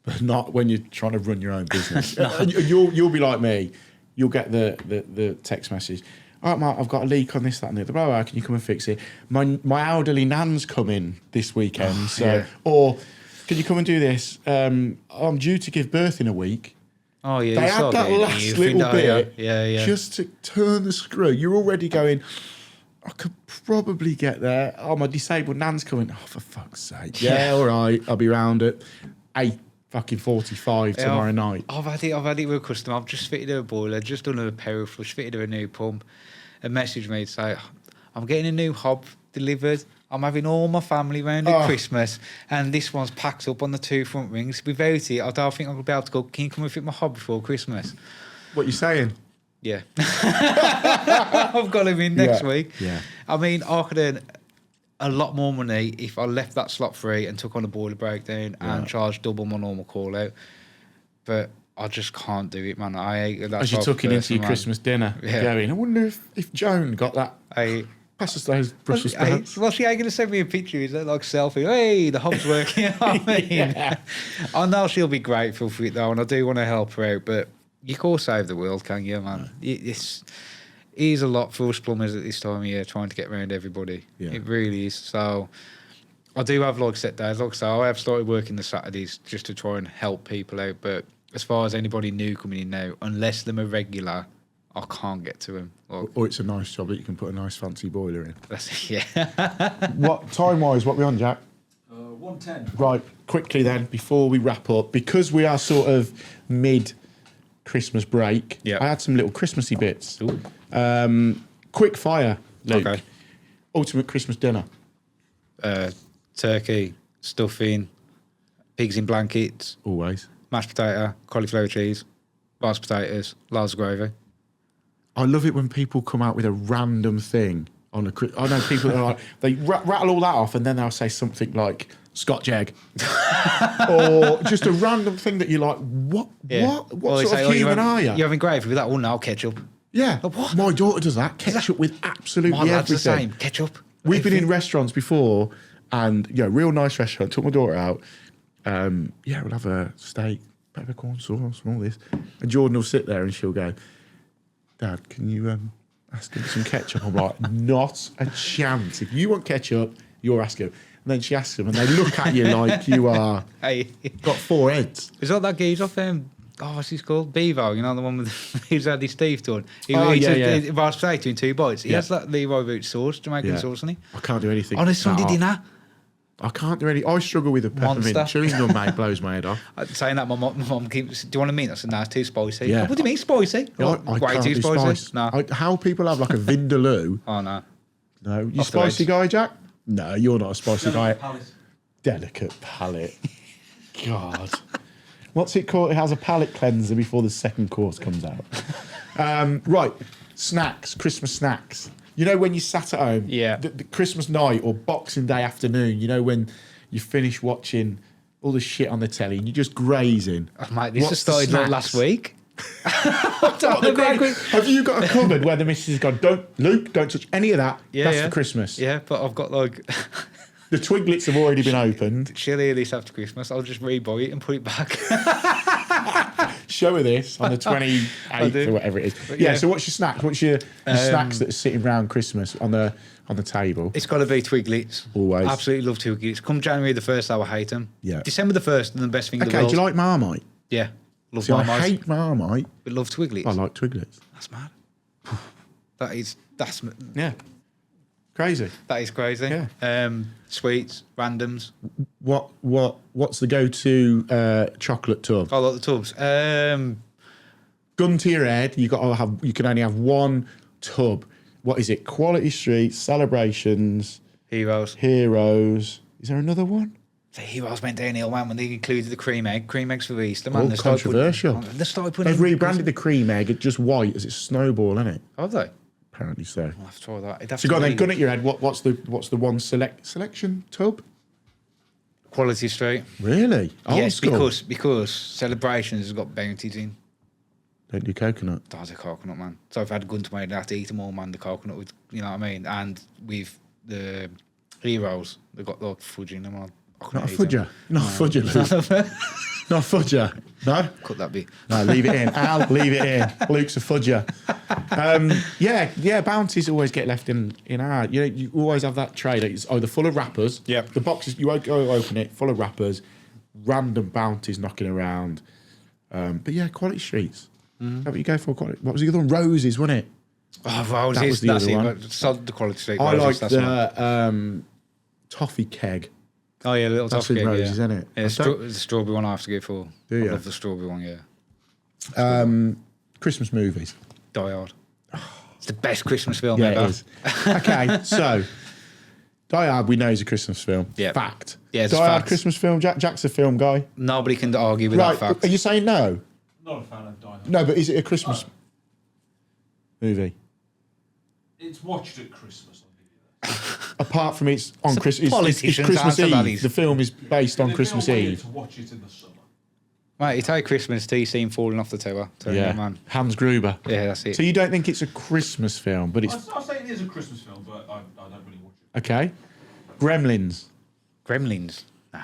but not when you're trying to run your own business. You'll be like me. You'll get the text message. All right, Mark, I've got a leak on this, that, and the other. Blah, blah, can you come and fix it? My elderly nan's coming this weekend, or can you come and do this? I'm due to give birth in a week. Oh yeah, they had that last little bit, just to turn the screw. You're already going, I could probably get there. Oh, my disabled nan's coming. Oh, for fuck's sake. Yeah, all right, I'll be round at 8:45 tomorrow night. I've had it with a customer. I've just fitted her a boiler, just done her a power flush, fitted her a new pump, and messaged me to say, I'm getting a new hob delivered. I'm having all my family round at Christmas, and this one's packed up on the 2 front rings. Without it, I don't think I'm going to be able to go, can you come and fit my hob before Christmas? What are you saying? Yeah. I've got him in next week. Yeah. I mean, I could earn a lot more money if I left that slot free and took on a boiler breakdown and charged double my normal call out. But I just can't do it, man. As you're tucking into your Christmas dinner, going, I wonder if Joan got that. Pass us those Brussels sprouts. Well, she ain't going to send me a picture, is it? Like a selfie. Hey, the hob's working. You know what I mean? I know she'll be grateful for it, though, and I do want to help her out, but you can't save the world, can you, man? It is a lot for us plumbers at this time of year, trying to get around everybody. Yeah. It really is. So I do have like set days. Like so, I have started working the Saturdays just to try and help people out. But as far as anybody new coming in now, unless they're a regular, I can't get to them. Like, or it's a nice job that you can put a nice fancy boiler in. That's yeah. What time-wise, what are we on, Jack? 1:10. Right, quickly then, before we wrap up, because we are sort of mid-Christmas break, I had some little Christmassy bits. Quick fire, Luke. Okay. Ultimate Christmas dinner. Turkey, stuffing, pigs in blankets. Always. Mashed potato, cauliflower cheese, mashed potatoes, loads of gravy. I love it when people come out with a random thing on a. I know people that are like, they rattle all that off and then they'll say something like Scotch egg, or just a random thing that you're like, what? Yeah. What sort of human are you? You're having gravy with that? Oh no, ketchup. Yeah, what? my daughter does that. Ketchup with absolutely My lad's the everything. same. Ketchup. We've been in restaurants before, and real nice restaurant. Took my daughter out. We'll have a steak, peppercorn sauce, and all this. And Jordan will sit there and she'll go, "Dad, can you ask him for some ketchup?" I'm like, "Not a chance. If you want ketchup, you're asking." And then she asks him, and they look at you like you are got 4 heads. Is that geezer off what's he called? Bevo, the one with who's had his teeth done. He rice potato in 2 bites. He has that Leroy root sauce, Jamaican sauce, hasn't he? I can't do anything. On a Sunday dinner. I can't do any. I struggle with a peppermint chewing gum, mate. Blows my head off. Saying that, my mum keeps. Do you want to mean that's it's too spicy? Yeah. What do you mean spicy? I Way can't too do spicy. spice. No. How people have like a vindaloo. Oh no. No, you Off the spicy edge. guy, Jack? No, you're not a spicy guy. Palace. Delicate palate. God. What's it called? It has a palate cleanser before the second course comes out. Right, snacks, Christmas snacks. You know when you sat at home, the Christmas night or Boxing Day afternoon, when you finish watching all the shit on the telly and you're just grazing. Oh, mate, this has started last week. Have you got a cupboard where the missus has gone, Luke, don't touch any of that. That's for Christmas. Yeah, but I've got The Twiglets have already been opened. she'll hear this after Christmas. I'll just rebuy it and put it back. Show her this on the 28th or whatever it is. Yeah, so what's your snacks? What's your snacks that are sitting around Christmas on the table? It's got to be Twiglets. Always. Absolutely love Twiglets. Come January the 1st, I will hate them. Yeah. December the 1st, and the best thing in the Okay, world. do you like Marmite? Yeah. Love See, I Marmite. hate Marmite. But love Twiglets. I like Twiglets. That's mad. That's Yeah. Crazy. That is crazy. Yeah. Sweets, randoms. What's the go-to chocolate tub? I like the tubs. Gun to your head, you can only have one tub. What is it? Quality Street, Celebrations, Heroes. Heroes. Is there another one? The Heroes went downhill, man, when they included the cream egg. Cream eggs for Easter, man. Oh, controversial. They started putting They've rebranded the cream egg just white as it's Snowball, isn't it? Have they? Apparently so. I'll have to try that. It'd have So to go on then, be gun at your head. What's the one selection tub? Quality Street. Really? Old Yes, school. because Celebrations has got bounties in. Don't do coconut. That's a coconut, man. So if I had a gun to my head, I'd have to eat them all, man. The coconut with, you know what I mean? And with the Heroes, they've got like fudge in them. I couldn't Not a eat them. fudger. Not a fudger, Luke. Not a fudger. No? Cut that bit. No, leave it in. Al, leave it in. Luke's a fudger. Bounties always get left in our. You always have that tray. It's either full of wrappers. Yep. The boxes, you won't go open it, full of wrappers, random bounties knocking around. But yeah, Quality Streets. That's what you go for. Quality. What was the other one? Roses, wasn't it? Oh, Roses. That was the That's other it. one. So the Quality Street. I Roses, like that's one. the toffee keg. Oh yeah, little That's toffee with cake, roses, yeah. isn't it? Yeah, the strawberry one I have to go for. Do you? I love the strawberry one, yeah. Christmas movies. Die Hard. It's the best Christmas film Yeah, ever. it is. Okay, so Die Hard, we know is a Christmas film. Yeah. Fact. Yeah, it's Die Hard, fact. Christmas film. Jack's a film guy. Nobody can argue with Right. that fact. Are you saying no? Not a fan of Die Hard. No, but is it a Christmas movie? It's watched at Christmas. I'll give you that. Apart from it's on Christmas. It's politicians' Christmas answer, Eve. valleys. The film is based on There's Christmas no way Eve. to watch it in the summer. Mate, it's a Christmas tea scene falling off the tower. Yeah. Man. Hans Gruber. Yeah, that's it. So you don't think it's a Christmas film, but it's I say it is a Christmas film, but I don't really watch it. okay. Gremlins. Gremlins. Nah.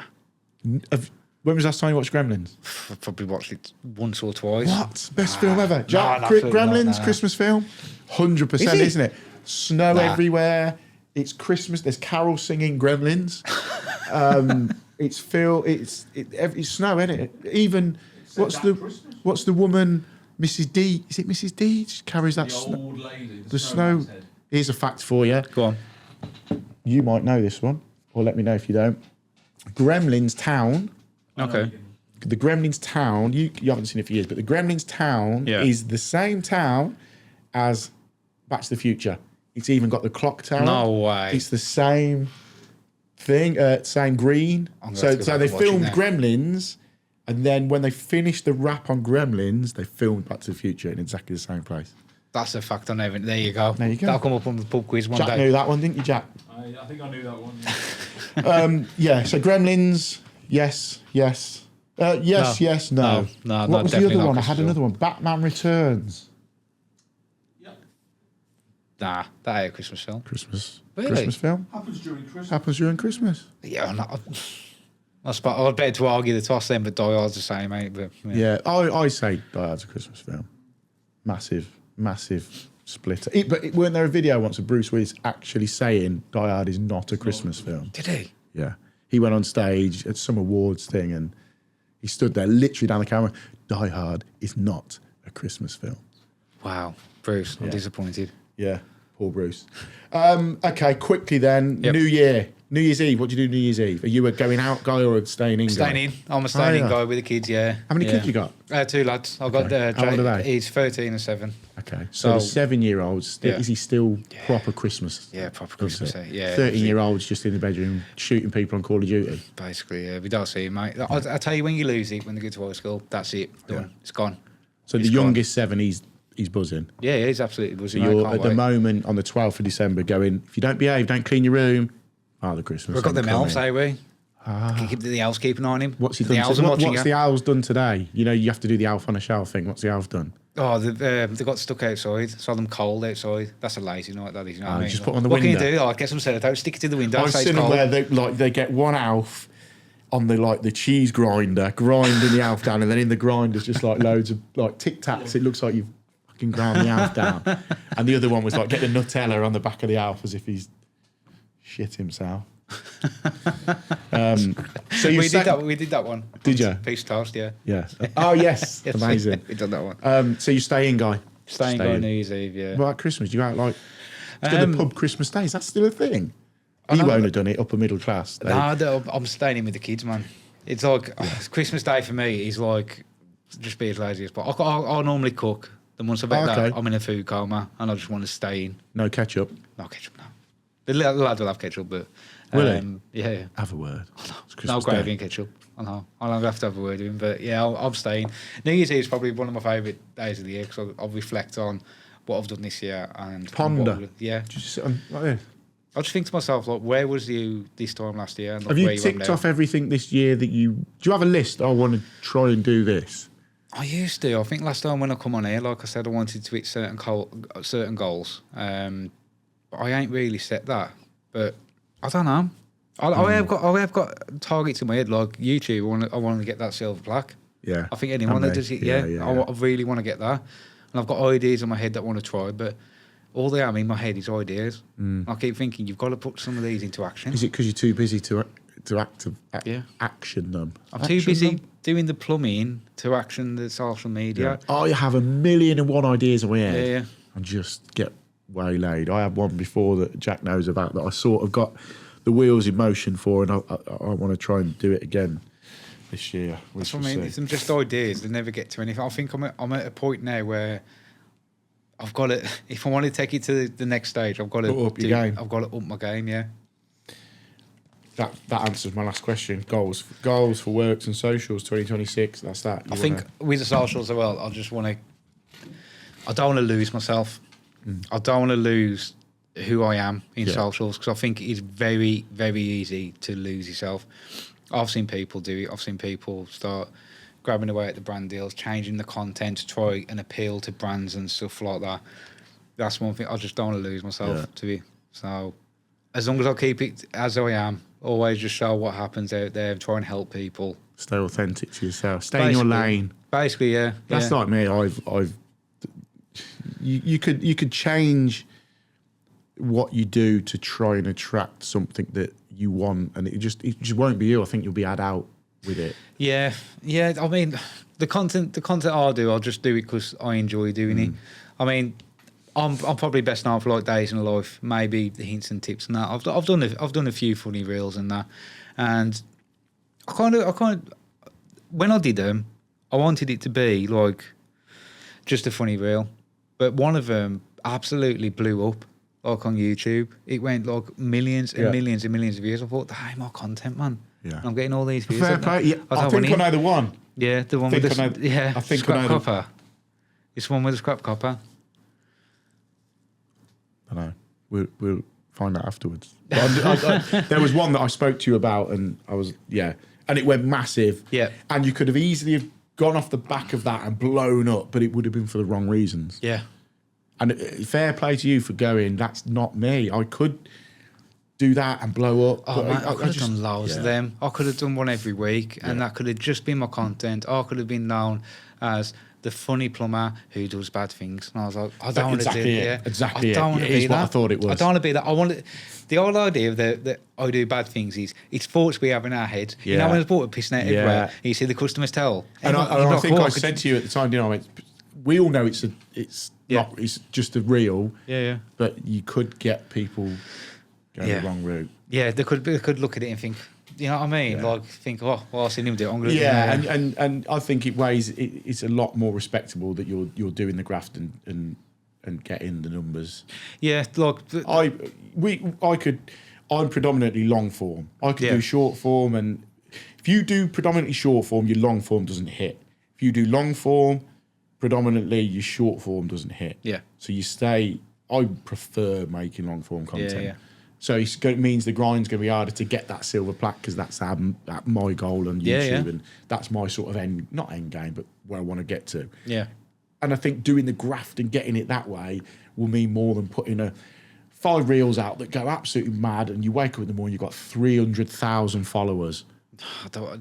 When was the last time you watched Gremlins? I've probably watched it once or twice. What? Best film ever. Jack, absolutely not, Gremlins, nah. Christmas film? 100%, Is it? isn't it? Snow Nah. everywhere. It's Christmas. There's carol singing Gremlins. It's snow, isn't it? Even, what's the woman, Mrs. D? Is it Mrs. D? She carries that The snow. old lady, The snow. snowman's head. Here's a fact for you. Go on. You might know this one, or let me know if you don't. Gremlins Town. Okay. The Gremlins Town, you haven't seen it for years, but the Gremlins Town Yeah. is the same town as Back to the Future. It's even got the clock tower. No way. It's the same thing, same green. I'm gonna So, have to go so back they and watch it filmed now. Gremlins, and then when they finished the wrap on Gremlins, they filmed Back to the Future in exactly the same place. That's a fact I never. There you go. There you go. That'll come up on the pub quiz one Jack day. knew that one, didn't you, Jack? I think I knew that one. Yeah, so Gremlins, yes. Yes, No. yes, no. No, What was the definitely other not one? I had Christmas another one. Batman Returns. Yeah, Nah, that ain't a Christmas film. Christmas. Really? Christmas film Happens during Christmas. happens during Christmas. Yeah, I'm not. I'd bet to argue the toss then, but Die Hard's the same, mate. But Yeah, I say Die Hard's a Christmas film. Massive splitter. Weren't there a video once of Bruce Willis actually saying Die Hard is not a Christmas film? Did he? Yeah. He went on stage at some awards thing and he stood there literally down the camera. Die Hard is not a Christmas film. Wow, Bruce, I'm disappointed. Yeah, poor Bruce. Okay, quickly then. Yep. New Year's Eve. What do you do New Year's Eve? Are you a going out guy or a staying in guy? Staying in. I'm a staying in yeah. guy with the kids, yeah. How many yeah. kids you got? 2 lads. I've got How old are they? He's 13 and 7. Okay, so the 7-year-old, Yeah. is he still proper Christmas? Yeah, proper Christmas. Yeah. 13-year-old's just in the bedroom shooting people on Call of Duty. Basically, yeah. We don't see him, mate. I tell you, when you lose it, when they go to high school, that's it. Done. Yeah. It's gone. So the It's gone. youngest 7, he's buzzing. Yeah, he's absolutely So buzzing. you're Can't at the wait. moment on the 12th of December going, if you don't behave, don't clean your room. The Christmas. We've got the I'm coming. elves, eh, we? Keep the elves keeping an eye on him. What's he The done? elves are watching What's you. the owls done today? You know, you have to do the elf on a shelf thing. What's the elf done? Oh, they got stuck outside. Saw them cold outside. That's a lazy night, that is. You know what I mean? just put on the what window. What can you do? Get some sellotape, stick it to the window. I've say seen it's them cold. where they get one elf on the cheese grinder, grinding the elf down, and then in the grinder's just loads of Tic Tacs. It looks like you've fucking ground the elf down. And the other one was get the Nutella on the back of the elf as if he's shit himself. So We did that one. Did you? Piece of toast, yeah. Yeah. Oh yes, Yes, amazing. we done that one. So you stay in, guy. Staying on New Year's Eve, yeah. Well, at Christmas, you go out to the pub Christmas days. That's still a thing. He know. won't have done it upper middle class. They- No, I'm staying in with the kids, man. It's Christmas Day for me is just be as lazy as possible. I'll normally cook. Then once I've had Okay. that, I'm in a food coma and I just want to stay in. No ketchup. No ketchup, no. The lads will have ketchup, but... Will they? Yeah. Have a word. It's No Christmas gravy Day. and ketchup. I know. I'll have to have a word with him, but yeah, I'm staying. New Year's Eve is probably one of my favourite days of the year because I'll reflect on what I've done this year and Ponder. Yeah, Just sit on like this. I just think to myself, where was you this time last year? And Have where you are ticked now? off everything this year that you... Do you have a list? I want to try and do this. I used to. I think last time when I come on here, like I said, I wanted to hit certain goals. But I ain't really set that. But I don't know. I have got targets in my head, like YouTube. I want to get that silver plaque. Yeah. I think anyone that does it, Yeah. I really want to get that. And I've got ideas in my head that I want to try, but all they have in my head is ideas. I keep thinking, you've got to put some of these into action. Is it because you're too busy to Yeah. action them? I'm too busy doing the plumbing to action the social media. I have 1,000,001 ideas in my head. Yeah. And just get waylaid. I had one before that Jack knows about that I sort of got the wheels in motion for, and I want to try and do it again this year. That's what I mean. If them just ideas, they never get to anything. I think I'm at a point now where I've got to, if I want to take it to the next stage, I've got to Up your game. I've got to up my game, yeah. That answers my last question. Goals for works and socials 2026. That's that. I think with the socials as well, I don't want to lose myself. I don't want to lose who I am in socials because I think it's very, very easy to lose yourself. I've seen people do it. I've seen people start grabbing away at the brand deals, changing the content to try and appeal to brands and stuff like that. That's one thing. I just don't want to lose myself to it. So as long as I keep it as I am, always just show what happens out there, try and help people. Stay authentic to yourself. Stay in your lane. Basically, yeah. That's like me. You could change what you do to try and attract something that you want, and it just won't be you. I think you'll be had out with it. Yeah. I mean, the content I do, I'll just do it because I enjoy doing it. I mean, I'm probably best known for like days in a life, maybe the hints and tips and that. I've done a few funny reels and that, and I kind of when I did them, I wanted it to be like just a funny reel, but one of them absolutely blew up. Like on YouTube, it went like millions and millions and millions of views. I thought, that ain't my content, man. Yeah. I'm getting all these views. Fair play. Yeah, I think I know the one. Yeah, the one with the I think I scrap know copper. It's the one with the scrap copper. I know. We'll find out afterwards. But there was one that I spoke to you about, and I was and it went massive. Yeah. And you could have easily have gone off the back of that and blown up, but it would have been for the wrong reasons. Yeah. And fair play to you for going, that's not me. I could do that and blow up. Oh, but man, I could have done loads of yeah. them. I could have done one every week, and that could have just been my content. I could have been known as the funny plumber who does bad things. And I was like, I don't want to do that. Exactly. I don't want to It is be what that. I thought it was. I don't want to be that. I want to, the whole idea of that I do bad things is it's thoughts we have in our head. You know, Yeah. when there's water pissing out Yeah. everywhere, and you see the customers tell. And You're I not think I cool. said to you at the time, you know, we all know it's Yeah. not, it's just a real, Yeah. but you could get people going Yeah. the wrong route. Yeah, they could look at it and think, you know what I mean? Yeah. Like, think, oh, well, I've seen him do it. I'm going to Yeah, do it. and I think it's a lot more respectable that you're doing the graft and getting the numbers. Yeah, look. I'm predominantly long form. I could Yeah. do short form, and if you do predominantly short form, your long form doesn't hit. If you do long form, predominantly your short form doesn't hit. Yeah. So you stay. I prefer making long form content. yeah. So it means the grind's going to be harder to get that silver plaque because that's my goal on YouTube, Yeah. and that's my sort of not end game, but where I want to get to. Yeah. And I think doing the graft and getting it that way will mean more than putting 5 reels out that go absolutely mad, and you wake up in the morning, you've got 300,000 followers.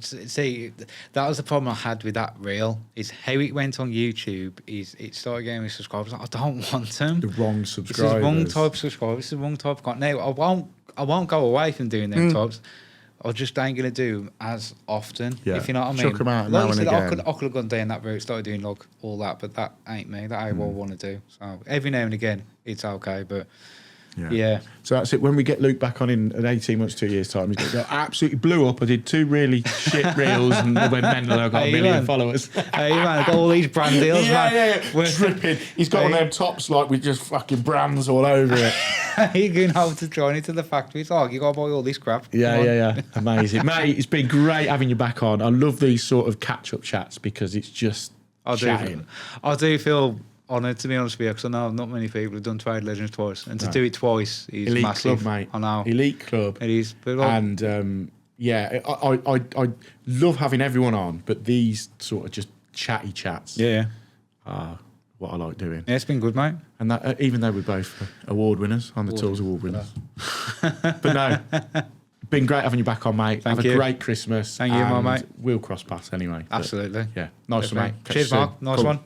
See, that was the problem I had with that reel. Is how it went on YouTube. Is it started getting me subscribers? I don't want them. The wrong This is subscribers. the wrong type of subscribers. This is the wrong type of content. Now, I won't go away from doing them types. I just ain't gonna do them as often. Yeah. If you know what I mean. Chuck 'em out like now you and said, again. I could have gone down that route, started doing like all that, but that ain't me. That ain't what I want to do. So every now and again, it's okay. But yeah. So that's it. When we get Luke back on in 18 months, 2 years' time, he's going to go, absolutely blew up. I did 2 really shit reels and went mental. I got Hey, a million man. followers. Hey man, I got all these brand deals, man. We're- Dripping. He's got one of them tops like with just fucking brands all over it. You're going to have to join into the factory. It's like, you got to buy all this crap. Come on. Yeah. Amazing. Mate, it's been great having you back on. I love these sort of catch-up chats because it's just chatting. I do feel honoured, to be honest with you, because I know not many people have done Trade Legends twice. And to do it twice is Elite massive. club, mate. I know. Elite club. It is. But like, And yeah, I love having everyone on, but these sort of just chatty chats are what I like doing. yeah, it's been good, mate. And that, even though we're both award winners, on the Tools award winners. But no, been great having you back on, mate. Thank Have you. a great Christmas. Thank you, my and mate. We'll cross paths anyway. But Absolutely. yeah, nice one, mate. Catch you Cheers, soon. Mark. Nice Cool. one.